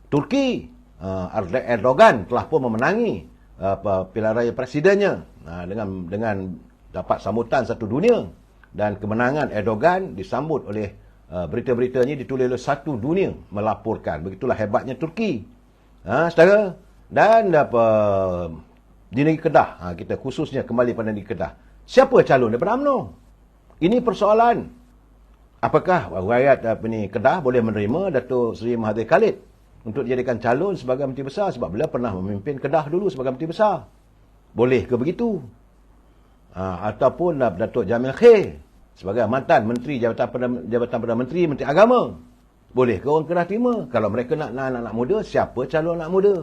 Turki, Erdogan telah pun memenangi pilihan raya presidennya dengan dapat sambutan satu dunia, dan kemenangan Erdogan disambut oleh berita-beritanya ditulis oleh satu dunia melaporkan. Begitulah hebatnya Turki. Saudara, dan di negeri Kedah, kita khususnya kembali pada negeri Kedah. Siapa calon daripada UMNO? Ini persoalan. Apakah rakyat Kedah boleh menerima Datuk Seri Mahathir Khalid untuk dijadikan calon sebagai Menteri Besar sebab beliau pernah memimpin Kedah dulu sebagai Menteri Besar? Boleh ke begitu? Ataupun Datuk Jamil Khair sebagai mantan Menteri Jabatan Perdana Menteri, Menteri Agama. Boleh ke orang Kedah terima? Kalau mereka nak anak muda, siapa calon anak muda?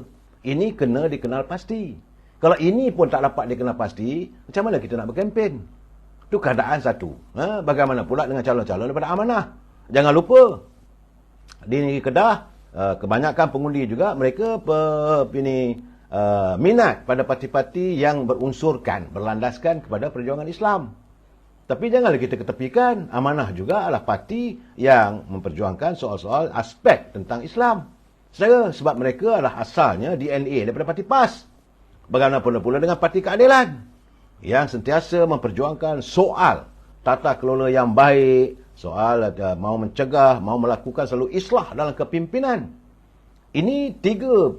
Ini kena dikenal pasti. Kalau ini pun tak dapat dikenal pasti, macam mana kita nak berkempen? Itu keadaan satu. Bagaimana pula dengan calon-calon daripada Amanah? Jangan lupa, di negeri Kedah, kebanyakan pengundi juga, mereka minat pada parti-parti yang berunsurkan, berlandaskan kepada perjuangan Islam. Tapi janganlah kita ketepikan. Amanah juga adalah parti yang memperjuangkan soal-soal aspek tentang Islam. Sebab mereka adalah asalnya DNA daripada parti PAS. Bagaimana pula dengan parti keadilan yang sentiasa memperjuangkan soal tata kelola yang baik, soal mau mencegah, mau melakukan selalu islah dalam kepimpinan. Ini tiga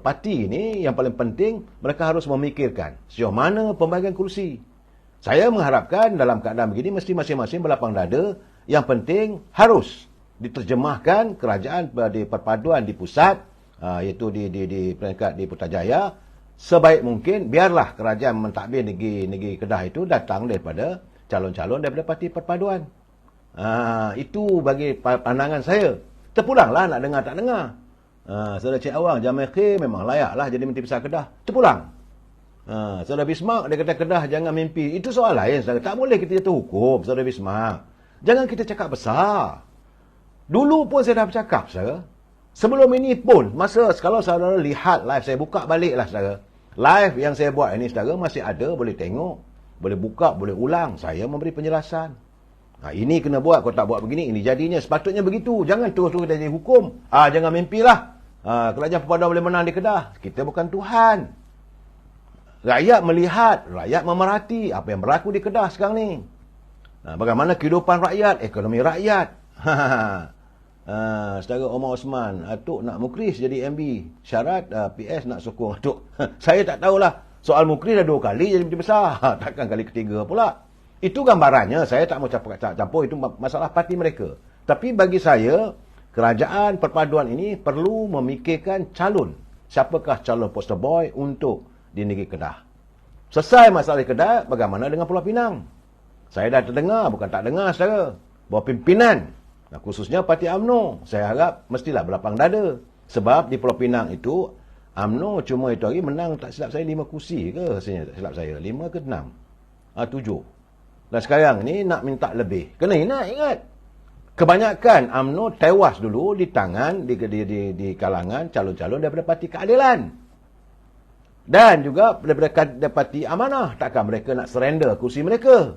parti ini yang paling penting mereka harus memikirkan sejauh mana pembagian kursi. Saya mengharapkan dalam keadaan begini mesti masing-masing berlapang dada. Yang penting harus diterjemahkan kerajaan di perpaduan di pusat, iaitu di peringkat di Putrajaya. Sebaik mungkin biarlah kerajaan mentadbir negeri Kedah itu datang daripada calon-calon daripada parti perpaduan. Itu bagi pandangan saya. Terpulanglah nak dengar tak dengar. Saudara Cik Awang, Jamil Khair memang layaklah jadi Menteri Besar Kedah. Terpulang. Saudara Bismarck, dia kata Kedah jangan mimpi. Itu soal lain, saudara. Tak boleh kita jatuh hukum, saudara Bismarck. Jangan kita cakap besar. Dulu pun saya dah bercakap, saudara. Sebelum ini pun, kalau saudara lihat live, saya buka baliklah, saudara. Live yang saya buat ini, saudara, masih ada, boleh tengok. Boleh buka, boleh ulang. Saya memberi penjelasan. Ini kena buat, kalau tak buat begini, ini jadinya. Sepatutnya begitu. Jangan terus-terus jadi hukum. Jangan mimpilah. Kerajaan perpaduan boleh menang di Kedah. Kita bukan Tuhan. Rakyat melihat, rakyat memerhati apa yang berlaku di Kedah sekarang ni. Bagaimana kehidupan rakyat, ekonomi rakyat. Saudara Omar Osman, Atuk nak mukris jadi MB. Syarat PS nak sokong Atuk. Saya tak tahulah. Soal mukris dah 2 kali jadi Menteri Besar. Takkan kali ketiga pula. Itu gambarannya. Saya tak mau campur. Itu masalah parti mereka. Tapi bagi saya, kerajaan perpaduan ini perlu memikirkan calon. Siapakah calon poster boy untuk di negeri Kedah. Selesai masalah di Kedah, bagaimana dengan Pulau Pinang? Saya dah terdengar, bukan tak dengar, saudara. Bahawa pimpinan, khususnya parti UMNO, saya harap mestilah berlapang dada. Sebab di Pulau Pinang itu, UMNO cuma itu hari menang, tak silap saya, 5 kursi ke? Tak silap saya, 5 ke 6? 7. Dan sekarang ni nak minta lebih. Kena ingat. Kebanyakan UMNO tewas dulu di tangan, di kalangan calon-calon daripada Parti Keadilan. Dan juga daripada parti amanah. Takkan mereka nak surrender kursi mereka.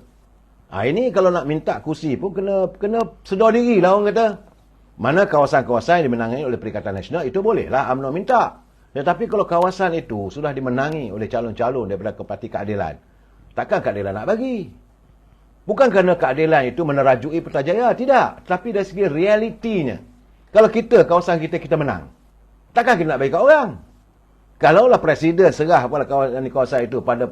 Ini kalau nak minta kursi pun kena sedar diri lah orang kata. Mana kawasan-kawasan yang dimenangi oleh Perikatan Nasional, itu bolehlah UMNO minta. Tetapi kalau kawasan itu sudah dimenangi oleh calon-calon daripada Parti Keadilan, takkan keadilan nak bagi. Bukan kerana keadilan itu menerajui Putrajaya, tidak. Tapi dari segi realitinya. Kalau kawasan kita menang, takkan kita nak bagi kat orang. Kalaulah Presiden serah pada kawasan itu pada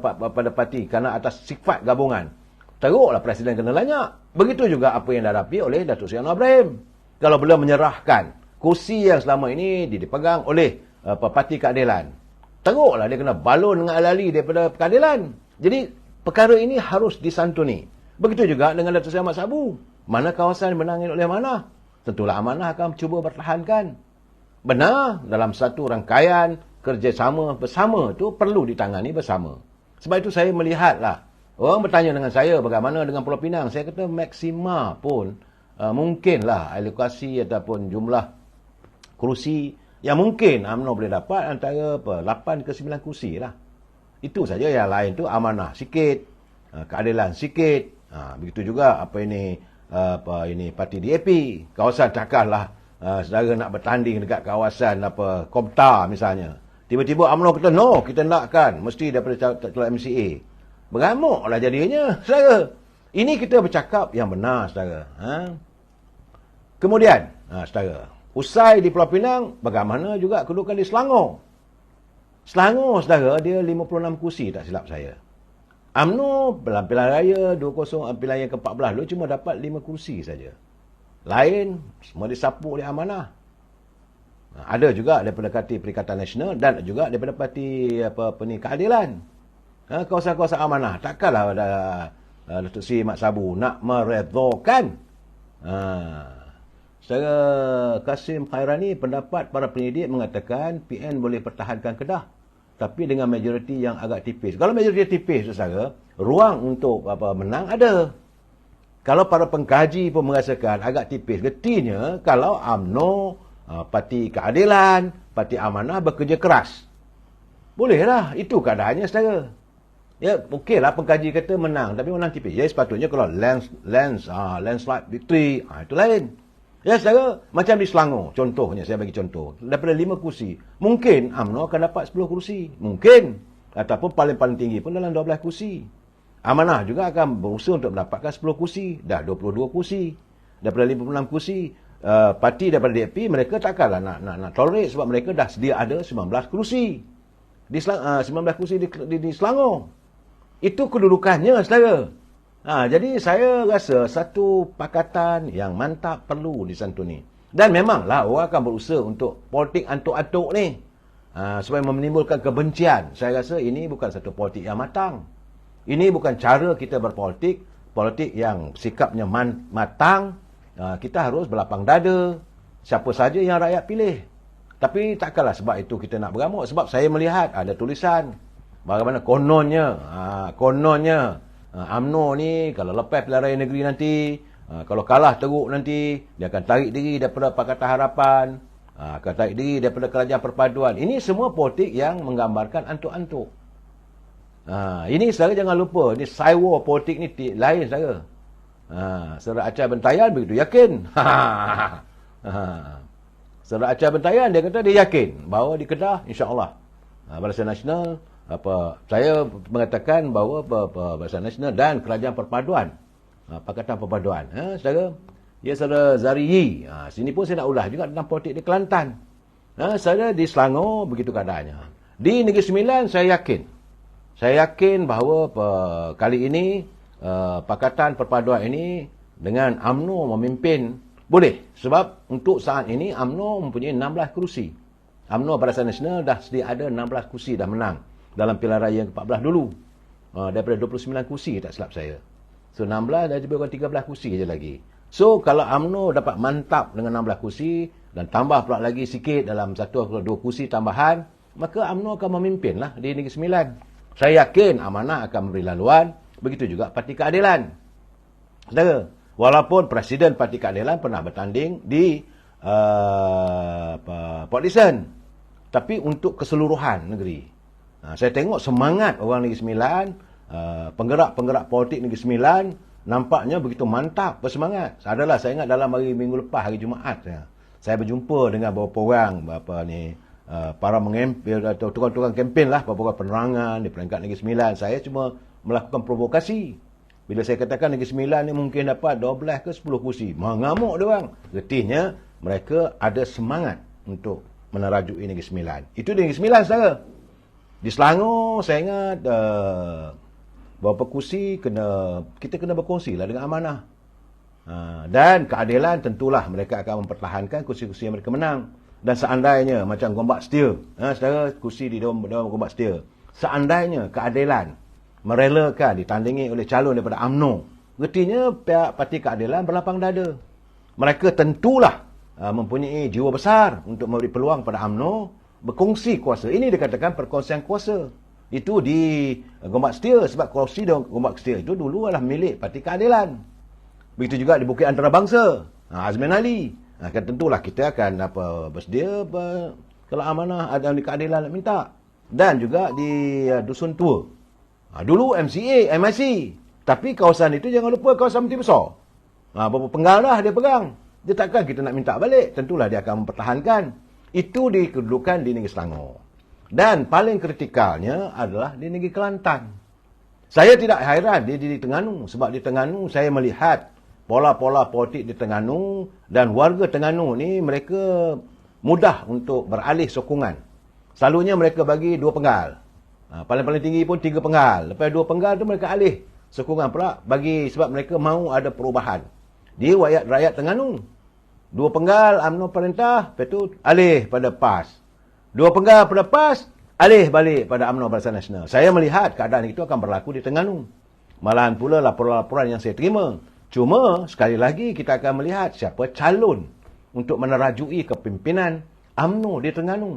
parti kerana atas sifat gabungan, teruklah Presiden kena lanyak. Begitu juga apa yang dihadapi oleh Datuk Seri Anwar Ibrahim. Kalau beliau menyerahkan kursi yang selama ini dipegang oleh Parti Keadilan, teruklah dia kena balon dengan alali daripada keadilan. Jadi perkara ini harus disantuni. Begitu juga dengan Datuk Seri Ahmad Sabu. Mana kawasan dimenangi oleh Amanah, tentulah Amanah akan cuba pertahankan. Benar, dalam satu rangkaian kerjasama bersama tu perlu ditangani bersama. Sebab itu saya melihatlah, orang bertanya dengan saya bagaimana dengan Pulau Pinang. Saya kata maksima pun mungkinlah alokasi ataupun jumlah kerusi yang mungkin UMNO boleh dapat antara 8 ke 9 kursi lah. Itu saja. Yang lain tu amanah sikit, keadilan sikit. Begitu juga parti DAP. Kawasan takkanlah saudara nak bertanding dekat kawasan Komtar misalnya. Tiba-tiba UMNO kata, no, kita nakkan. Mesti daripada calon MCA. Beramuklah jadinya, saudara. Ini kita bercakap yang benar, saudara. Kemudian, saudara, usai di Pulau Pinang, bagaimana juga kedudukan di Selangor. Selangor, saudara, dia 56 kursi, tak silap saya. UMNO, dalam pilihan raya 20, pilihan yang ke-14 dulu, cuma dapat 5 kursi saja. Lain, semua disapu oleh Amanah. Ada juga daripada parti Perikatan Nasional dan juga daripada parti Keadilan. Kawasan-kawasan Amanah. Takkanlah Datuk Seri Mat Sabu nak meredhakan. Secara Kasim Khairani, pendapat para penyidik mengatakan PN boleh pertahankan Kedah. Tapi dengan majoriti yang agak tipis. Kalau majoriti tipis, saudara, ruang untuk menang ada. Kalau para pengkaji pun merasakan agak tipis, getinya kalau UMNO, Parti Keadilan, Parti Amanah bekerja keras. Bolehlah, itu keadaannya, saudara. Ya, okeylah pengkaji kata menang, tapi menang tipis. Ya, sepatutnya kalau landslide victory, itu lain. Ya, saudara, macam di Selangor, contohnya, saya bagi contoh. Daripada 5 kursi, mungkin UMNO akan dapat 10 kursi. Mungkin. Ataupun paling-paling tinggi pun dalam 12 kursi. Amanah juga akan berusaha untuk mendapatkan 10 kursi. Dah 22 kursi. Daripada 56 kursi, parti daripada DAP, mereka takkanlah nak tolerate sebab mereka dah sedia ada 19 kursi. 19 kursi di Selangor. Itu kedudukannya, saudara. Jadi saya rasa satu pakatan yang mantap perlu disantuni. Dan memanglah orang akan berusaha untuk politik antuk-antuk ni. Supaya menimbulkan kebencian. Saya rasa ini bukan satu politik yang matang. Ini bukan cara kita berpolitik. Politik yang sikapnya matang. Kita harus berlapang dada. Siapa saja yang rakyat pilih. Tapi takkanlah sebab itu kita nak beramuk. Sebab saya melihat ada tulisan. Bagaimana kononnya UMNO ni kalau lepas pilihan raya negeri nanti, kalau kalah teruk nanti, dia akan tarik diri daripada Pakatan Harapan, akan tarik diri daripada Kerajaan Perpaduan. Ini semua politik yang menggambarkan antuk-antuk. Ini saudara jangan lupa, ini cyber politik ni lain saudara. Saudara Acah Bentayan begitu yakin. Saudara Acah Bentayan dia kata dia yakin bahawa di Kedah insya-Allah Barisan Nasional saya mengatakan bahawa Barisan Nasional dan Kerajaan Perpaduan, Pakatan Perpaduan, saudara, ya saudara Zari, sini pun saya nak ulas juga tentang politik di Kelantan. Saudara di Selangor begitu keadaannya. Di Negeri Sembilan saya yakin bahawa kali ini Pakatan Perpaduan ini dengan UMNO memimpin boleh, sebab untuk saat ini UMNO mempunyai 16 kursi. UMNO Barisan Nasional dah sedia ada 16 kursi dah menang dalam pilihan raya yang ke-14 dulu. Daripada 29 kursi tak silap saya. So 16 dah lebih kurang 13 kursi je lagi. So kalau UMNO dapat mantap dengan 16 kursi dan tambah pula lagi sikit dalam 1 atau 2 kursi tambahan, maka UMNO akan memimpinlah di Negeri Sembilan. Saya yakin Amanah akan memberi laluan, begitu juga Parti Keadilan. Saudara, walaupun Presiden Parti Keadilan pernah bertanding di Port Dickson, tapi untuk keseluruhan negeri. Saya tengok semangat orang Negeri Sembilan, penggerak-penggerak politik Negeri Sembilan, nampaknya begitu mantap, bersemangat. Adalah saya ingat dalam hari minggu lepas, hari Jumaat, saya berjumpa dengan beberapa orang, para mengambil atau tukang-tukang kempen lah, beberapa penerangan di peringkat Negeri Sembilan. Saya cuma melakukan provokasi. Bila saya katakan Negeri Sembilan ni mungkin dapat 12 ke 10 kursi, mengamuk dia orang. Getihnya mereka ada semangat untuk menerajui Negeri Sembilan. Itu di Negeri Sembilan, saudara. Di Selangor, saya ingat beberapa kursi kita kena berkongsi lah dengan Amanah. Dan Keadilan tentulah mereka akan mempertahankan kursi-kursi yang mereka menang. Dan seandainya macam Gombak Setia, saudara, kursi di dalam Gombak Setia, seandainya Keadilan merelakan ditandingi oleh calon daripada UMNO, gertinya pihak Parti Keadilan berlapang dada. Mereka tentulah mempunyai jiwa besar untuk memberi peluang pada UMNO berkongsi kuasa. Ini dikatakan perkongsian kuasa. Itu di Gombak Setia, sebab kursi di Gombak Setia itu dulu adalah milik Parti Keadilan. Begitu juga di Bukit Antarabangsa, Azmin Ali. Tentulah kita akan bersedia kalau Amanah ada di Keadilan nak minta. Dan juga di Dusun Tua. Dulu MCA, MIC. Tapi kawasan itu jangan lupa kawasan Menteri Besar. Berapa penggal dah dia pegang. Dia takkan kita nak minta balik. Tentulah dia akan mempertahankan. Itu di kedudukan di Negeri Selangor. Dan paling kritikalnya adalah di Negeri Kelantan. Saya tidak hairan dia di Terengganu. Sebab di Terengganu saya melihat pola-pola politik di Terengganu. Dan warga Terengganu ni mereka mudah untuk beralih sokongan. Selalunya mereka bagi 2 penggal. Paling-paling tinggi pun 3 penggal. Lepas 2 penggal tu mereka alih sokongan pula bagi sebab mereka mahu ada perubahan. Di rakyat Terengganu. 2 penggal UMNO perintah, lepas tu alih pada PAS. 2 penggal pada PAS, alih balik pada UMNO Barisan Nasional. Saya melihat keadaan itu akan berlaku di Terengganu. Malahan pula laporan-laporan yang saya terima. Cuma sekali lagi kita akan melihat siapa calon untuk menerajui kepimpinan UMNO di Terengganu.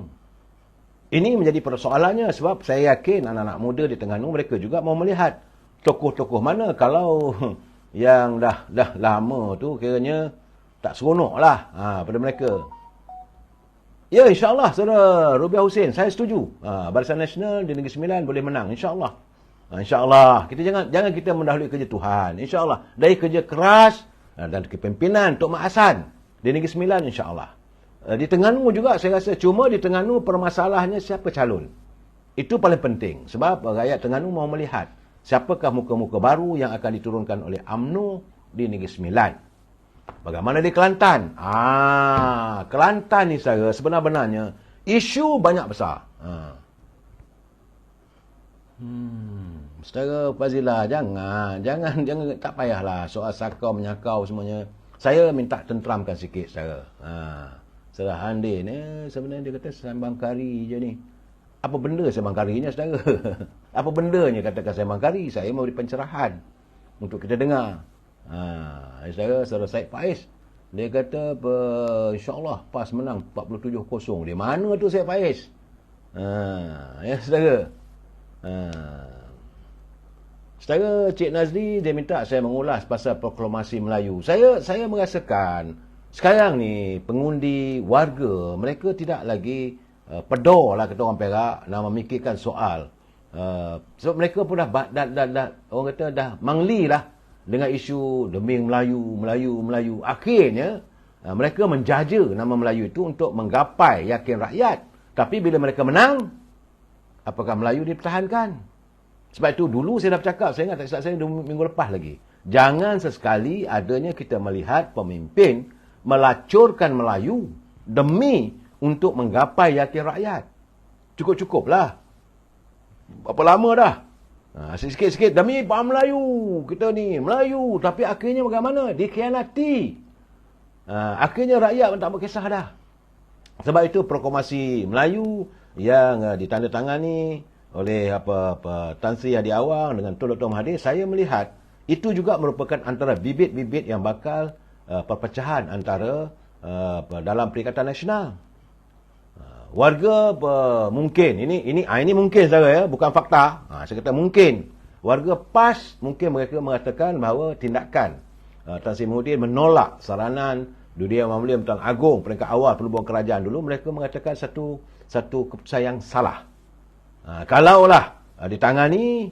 Ini menjadi persoalannya sebab saya yakin anak-anak muda di Terengganu mereka juga mau melihat tokoh-tokoh mana kalau yang dah lama tu kiranya tak seronok lah pada mereka. Ya, insyaAllah, saudara Rubiah Hussein, saya setuju. Barisan Nasional di Negeri Sembilan boleh menang, insyaAllah. InsyaAllah. Kita jangan kita mendahului kerja Tuhan. InsyaAllah. Dari kerja keras dan kepimpinan Tok Mak Hassan di Negeri Sembilan, insyaAllah. Di Terengganu juga saya rasa. Cuma di Terengganu permasalahannya siapa calon. Itu paling penting. Sebab rakyat Terengganu mau melihat siapakah muka-muka baru yang akan diturunkan oleh UMNO di Negeri Sembilan. Bagaimana di Kelantan? Kelantan ni saya sebenarnya isu banyak besar. Saudara Fazilah, jangan, tak payahlah soal sakau menyakau semuanya. Saya minta tenteramkan sikit saudara. Saudara Handi ni sebenarnya dia kata sambang kari je ni. Apa benda sambang karinya saudara? Apa bendanya katakan sambang kari? Saya mau beri pencerahan untuk kita dengar. Saudara Said Faiz, dia kata insyaAllah PAS menang 47-0. Di mana tu Said Faiz? Ya saudara. Saudara Cik Nazli dia minta saya mengulas pasal proklamasi Melayu. Saya merasakan sekarang ni pengundi warga mereka tidak lagi pedor lah kata orang Perak nak memikirkan soal. Sebab mereka pun dah orang kata dah mangli lah dengan isu deming Melayu. Akhirnya mereka menjaja nama Melayu itu untuk menggapai yakin rakyat. Tapi bila mereka menang, apakah Melayu dipertahankan? Sebab itu dulu saya dah bercakap, saya ingat tak silap saya minggu lepas lagi. Jangan sesekali adanya kita melihat pemimpin melacurkan Melayu demi untuk menggapai yakin rakyat. Cukup-cukuplah. Berapa lama dah? Sikit-sikit demi faham Melayu. Kita ni Melayu. Tapi akhirnya bagaimana? Dikhianati. Akhirnya rakyat pun tak berkisah dah. Sebab itu proklamasi Melayu yang ditandatangani oleh Tan Sri Hadi Awang dengan Tun Dr. Mahathir, saya melihat itu juga merupakan antara bibit-bibit yang bakal perpecahan antara dalam Perikatan Nasional. Warga mungkin ini mungkin saudara ya, bukan fakta. Saya kata mungkin warga PAS mungkin mereka mengatakan bahawa tindakan Tan Sri Muhyiddin menolak saranan Dudi Ahmad Mulia Tuan Agong peringkat awal penubuhan kerajaan dulu, mereka mengatakan satu keputusan yang salah. Kalaulah ditangani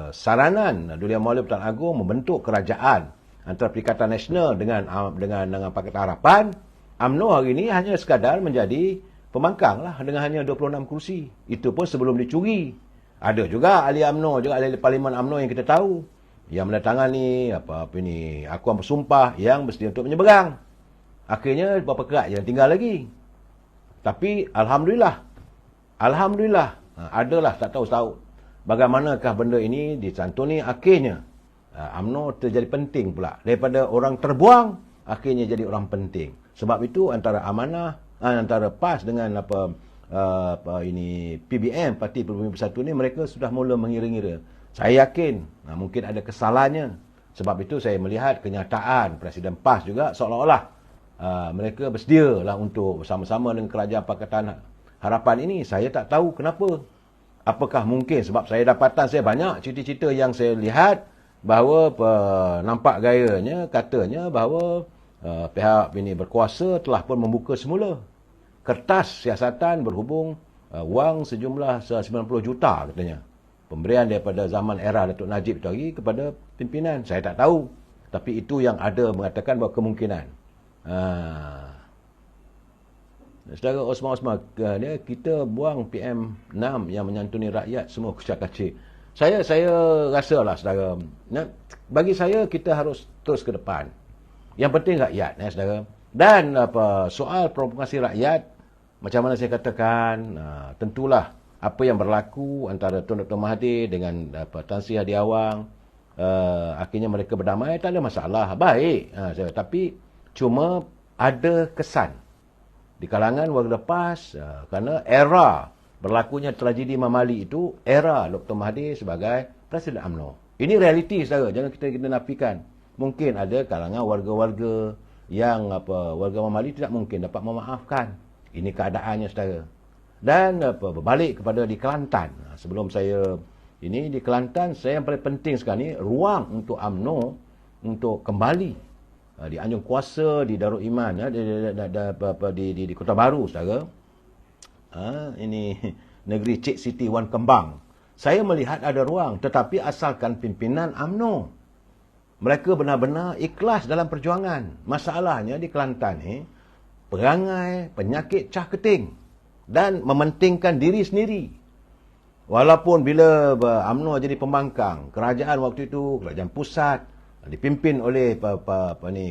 saranan Duli Ahmad Tuan Agong membentuk kerajaan antara Perikatan Nasional dengan Pakatan Harapan, UMNO hari ini hanya sekadar menjadi pembangkang lah dengan hanya 26 kursi. Itu pun sebelum dicuri. Ada juga ahli UMNO, juga ahli Parlimen UMNO yang kita tahu yang mendatangani akuan bersumpah yang bersedia untuk menyeberang. Akhirnya berapa kerat yang tinggal lagi. Tapi Alhamdulillah adalah tak tahu bagaimanakah benda ini disantuni. Akhirnya UMNO terjadi penting pula. Daripada orang terbuang, akhirnya jadi orang penting. Sebab itu antara amanah, antara PAS dengan PBM, Parti Pribumi Bersatu ni, mereka sudah mula mengira-ngira. Saya yakin mungkin ada kesalahannya. Sebab itu saya melihat kenyataan Presiden PAS juga seolah-olah mereka bersedialah untuk bersama-sama dengan kerajaan Pakatan Harapan ini. Saya tak tahu kenapa. Apakah mungkin sebab dapatan saya banyak cerita-cerita yang saya lihat bahawa nampak gayanya katanya bahawa pihak ini berkuasa telah pun membuka semula kertas siasatan berhubung wang sejumlah 90 juta katanya. Pemberian daripada zaman era Datuk Najib itu lagi kepada pimpinan. Saya tak tahu. Tapi itu yang ada mengatakan bahawa kemungkinan. Saudara Osman, kita buang PM6 yang menyantuni rakyat semua kecak-kacik. Saya rasalah saudara, bagi saya kita harus terus ke depan. Yang penting rakyat, saudara. Dan soal provokasi rakyat, macam mana saya katakan, tentulah apa yang berlaku antara Tun Dr. Mahathir dengan Tan Sri Hadi Awang, akhirnya mereka berdamai, tak ada masalah, baik. Tapi cuma ada kesan di kalangan warga PAS kerana era berlakunya tragedi Mamali itu era Dr. Mahathir sebagai Presiden UMNO. Ini realiti saudara, jangan kita nafikan. Mungkin ada kalangan warga-warga yang warga Mamali tidak mungkin dapat memaafkan. Ini keadaannya saudara. Dan berbalik kepada di Kelantan. Sebelum saya ini di Kelantan, saya yang paling penting sekarang ni ruang untuk UMNO untuk kembali di Anjung Kuasa, di Darul Iman, di Kota Baru saudara. Ini negeri Cik Siti Wan Kembang. Saya melihat ada ruang, tetapi asalkan pimpinan UMNO mereka benar-benar ikhlas dalam perjuangan. Masalahnya di Kelantan ni, perangai, penyakit cah keting dan mementingkan diri sendiri. Walaupun bila UMNO jadi pembangkang, kerajaan waktu itu, kerajaan pusat, dipimpin oleh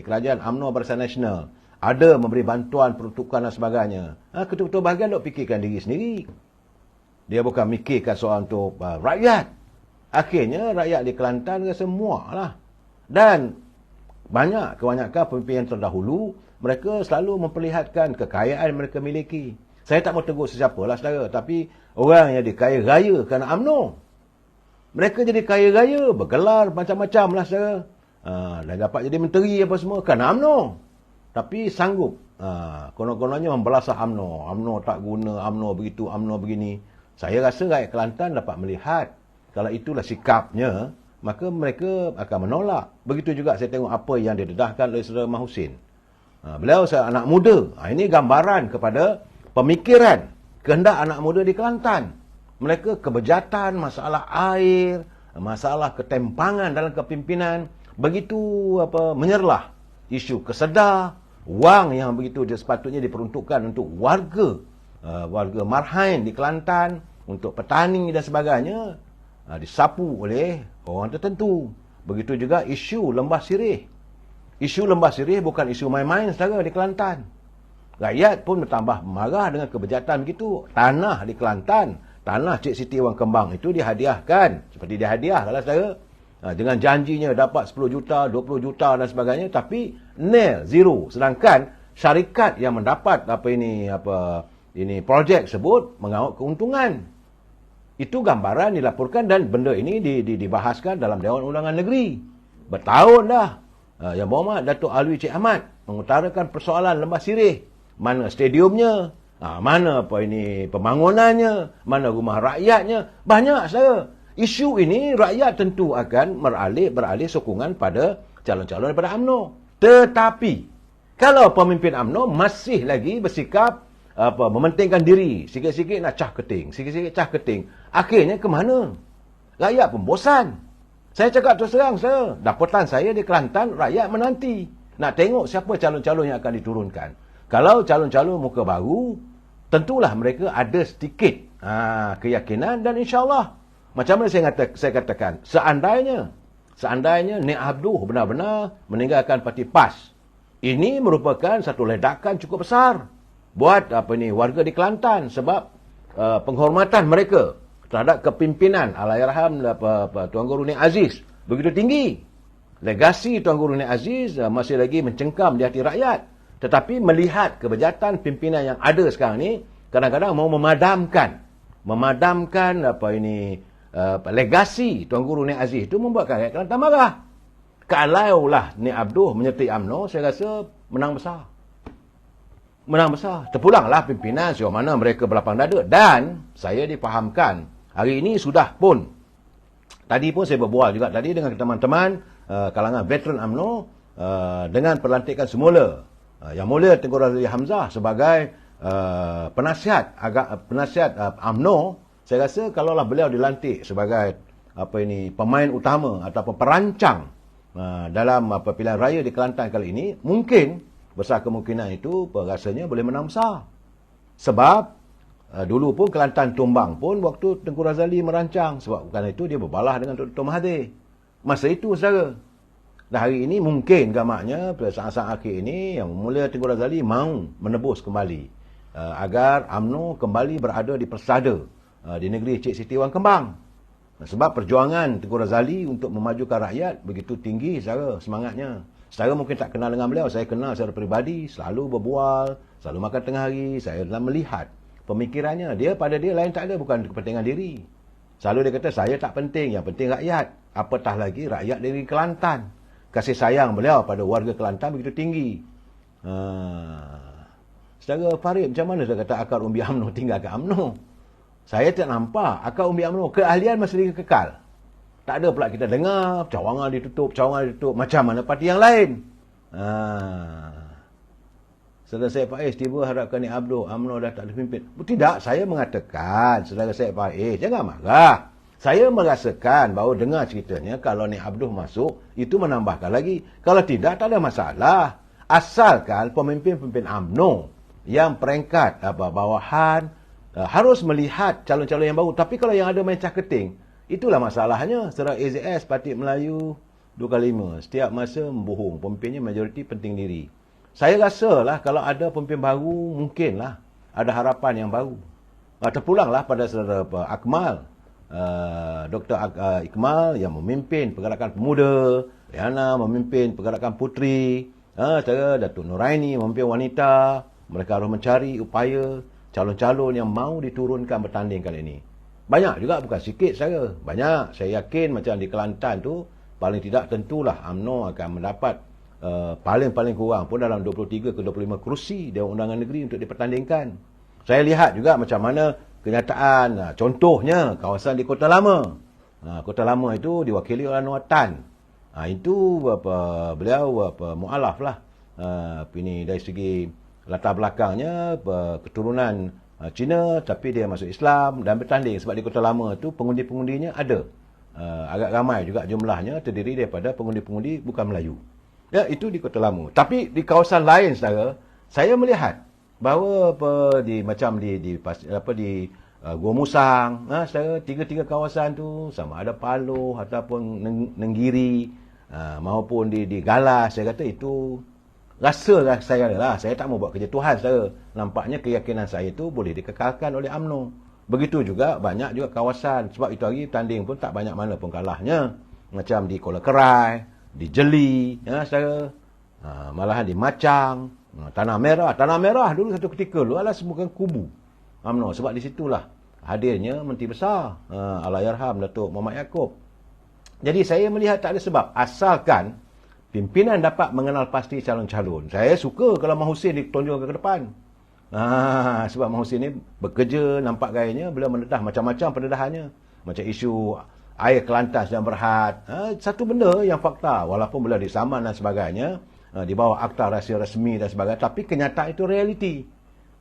kerajaan UMNO Barisan Nasional, ada memberi bantuan peruntukan dan sebagainya. Ketua-ketua bahagian dok fikirkan diri sendiri. Dia bukan mikirkan soal untuk rakyat. Akhirnya rakyat di Kelantan rasa muak lah. Dan kebanyakan pemimpin yang terdahulu, mereka selalu memperlihatkan kekayaan mereka miliki. Saya tak mau tegur sesiapa lah saudara, tapi orang yang dikaya raya kerana UMNO. Mereka jadi kaya raya, bergelar macam-macam lah saudara. Dan dapat jadi menteri apa semua kerana UMNO. Tapi sanggup konon-kononnya membelasah UMNO. UMNO tak guna, UMNO begitu, UMNO begini. Saya rasa rakyat Kelantan dapat melihat kalau itulah sikapnya, maka mereka akan menolak. Begitu juga saya tengok apa yang didedahkan oleh Saudara Mahusin. Beliau seorang anak muda. Ini gambaran kepada pemikiran kehendak anak muda di Kelantan. Mereka kebejatan, masalah air, masalah ketempangan dalam kepimpinan, begitu menyerlah isu kesedah, wang yang begitu sepatutnya diperuntukkan untuk warga Marhain di Kelantan, untuk petani dan sebagainya, disapu oleh orang tertentu. Begitu juga isu Lembah Sirih. Isu Lembah Sirih bukan isu main-main saudara di Kelantan. Rakyat pun bertambah marah dengan kebejatan begitu. Tanah di Kelantan, tanah Cik Siti Wang Kembang itu dihadiahkan. Seperti dihadiah lah saudara. Dengan janjinya dapat 10 juta, 20 juta dan sebagainya. Tapi nil, zero. Sedangkan syarikat yang mendapat projek sebut mengaut keuntungan. Itu gambaran dilaporkan dan benda ini dibahaskan dalam Dewan Undangan Negeri. Bertahun dah. Yang Berhormat Datuk Alwi Cik Ahmad mengutarakan persoalan Lembah Sirih. Mana stadiumnya, mana pembangunannya, mana rumah rakyatnya. Banyak saudara. Isu ini rakyat tentu akan beralih sokongan pada calon-calon daripada UMNO. Tetapi kalau pemimpin UMNO masih lagi bersikap mementingkan diri, sikit-sikit nak cah keting, sikit-sikit cah keting, akhirnya ke mana? Rakyat pun bosan. Saya cakap terus terang, dapatan saya di Kelantan, rakyat menanti nak tengok siapa calon-calon yang akan diturunkan. Kalau calon-calon muka baru, tentulah mereka ada sedikit keyakinan dan insya-Allah, macam mana saya katakan, seandainya Nik Abduh benar-benar meninggalkan parti PAS, ini merupakan satu ledakan cukup besar buat warga di Kelantan, sebab penghormatan mereka terhadap kepimpinan Allahyarham Tuan Guru Nik Aziz begitu tinggi. Legasi Tuan Guru Nik Aziz masih lagi mencengkam di hati rakyat. Tetapi melihat kebejatan pimpinan yang ada sekarang ni, kadang-kadang mau memadamkan legasi Tuan Guru Nik Aziz itu, membuatkan rakyat Kelantan marah. Kalaulah Nik Abduh menyertai UMNO, saya rasa menang besar. Terpulanglah pimpinan sejauh mana mereka berlapang dada. Dan saya difahamkan, hari ini sudah pun, tadi pun saya berbual juga tadi dengan teman-teman kalangan veteran UMNO, dengan pelantikan semula Yang Mulia Tengku Razali Hamzah sebagai penasihat UMNO. Saya rasa kalaulah beliau dilantik sebagai pemain utama ataupun perancang dalam pilihan raya di Kelantan kali ini, mungkin besar kemungkinan itu rasanya boleh menang besar. Sebab dulu pun Kelantan tumbang pun waktu Tengku Razali merancang. Sebab bukan itu dia berbalah dengan Dr. Mahathir. Masa itu saudara. Dan hari ini mungkin gamaknya pada saat-saat akhir ini Yang Mulia Tengku Razali mahu menebus kembali agar UMNO kembali berada di persada di negeri Cik Siti Wang Kembang. Sebab perjuangan Tengku Razali untuk memajukan rakyat begitu tinggi saudara semangatnya. Saya mungkin tak kenal dengan beliau, saya kenal secara peribadi, selalu berbual, selalu makan tengah hari, saya dalam melihat pemikirannya. Pada dia lain tak ada, bukan kepentingan diri. Selalu dia kata, saya tak penting, yang penting rakyat. Apatah lagi rakyat dari Kelantan. Kasih sayang beliau pada warga Kelantan begitu tinggi. Saudara Farid, macam mana saya kata akar umbi UMNO tinggalkan UMNO? Saya tak nampak akar umbi UMNO, keahlian masih lagi kekal. Tak ada pula kita dengar cawangan ditutup, macam mana parti yang lain. Saudara Syed Faiz tiba harapkan Nik Abduh, UMNO dah tak ada pimpin. Tidak, saya mengatakan, saudara Syed Faiz, jangan marah. Saya merasakan bahawa dengar ceritanya kalau Nik Abdul masuk, itu menambahkan lagi. Kalau tidak, tak ada masalah. Asalkan pemimpin-pemimpin UMNO yang peringkat bawahan harus melihat calon-calon yang baru. Tapi kalau yang ada main caketing, itulah masalahnya. Serah AZS, Parti Melayu 2x5. Setiap masa membohong. Pemimpinnya majoriti penting diri. Saya rasa lah kalau ada pemimpin baru, mungkinlah ada harapan yang baru. Terpulanglah pada saudara Akmal. Dr. Ikmal yang memimpin pergerakan pemuda, Riana memimpin pergerakan puteri, cara Datuk Nuraini memimpin wanita. Mereka harus mencari upaya calon-calon yang mau diturunkan bertanding kali ini. Banyak juga, bukan sikit saya. Banyak, saya yakin macam di Kelantan tu, paling tidak tentulah UMNO akan mendapat paling-paling kurang pun dalam 23 ke 25 kerusi Dewan Undangan Negeri untuk dipertandingkan. Saya lihat juga macam mana kenyataan, contohnya kawasan di Kota Lama. Kota Lama itu diwakili oleh Anwar Tan. Itu beliau mu'alaf lah. Ini dari segi latar belakangnya keturunan Cina, tapi dia masuk Islam dan bertanding. Sebab di Kota Lama itu pengundi-pengundinya ada. Agak ramai juga jumlahnya, terdiri daripada pengundi-pengundi bukan Melayu. Ya, itu di Kota Lama. Tapi di kawasan lain, saudara, saya melihat bahawa macam di Gua Musang, saudara, tiga-tiga kawasan tu sama ada Paloh ataupun Nenggiri, maupun di Galas, saya kata itu rasa saya lah, saya tak mau buat kerja Tuhan, saudara. Nampaknya keyakinan saya itu boleh dikekalkan oleh UMNO. Begitu juga banyak juga kawasan, sebab itu hari tanding pun tak banyak mana pun kalahnya. Macam di Kuala Kerai, di Jeli, saudara, malahan di Macang, Tanah Merah dulu satu ketika lu adalah semua kubu UMNO. Sebab di situlah hadirnya Menteri Besar Allahyarham Datuk Muhammad Yaakob. Jadi saya melihat tak ada sebab, asalkan pimpinan dapat mengenal pasti calon-calon. Saya suka kalau Mak Husin ditonjolkan ke depan. Sebab Mak Husin ni bekerja, nampak gayanya, beliau mendedah macam-macam pendedahannya. Macam isu air Kelantan sedang berhad. Satu benda yang fakta, walaupun beliau disaman dan sebagainya, di bawah akta rahsia rasmi dan sebagainya, tapi kenyataan itu realiti.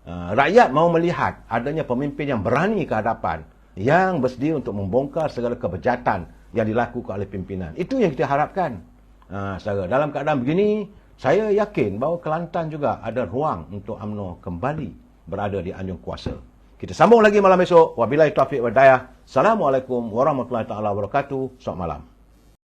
Rakyat mahu melihat adanya pemimpin yang berani ke hadapan, yang bersedia untuk membongkar segala kebejatan yang dilakukan oleh pimpinan. Itu yang kita harapkan. Saudara, dalam keadaan begini, saya yakin bahawa Kelantan juga ada ruang untuk UMNO kembali berada di anjung kuasa. Kita sambung lagi malam esok. Wabillahi taufiq wal hidayah. Assalamualaikum warahmatullahi taala wabarakatuh. Selamat malam.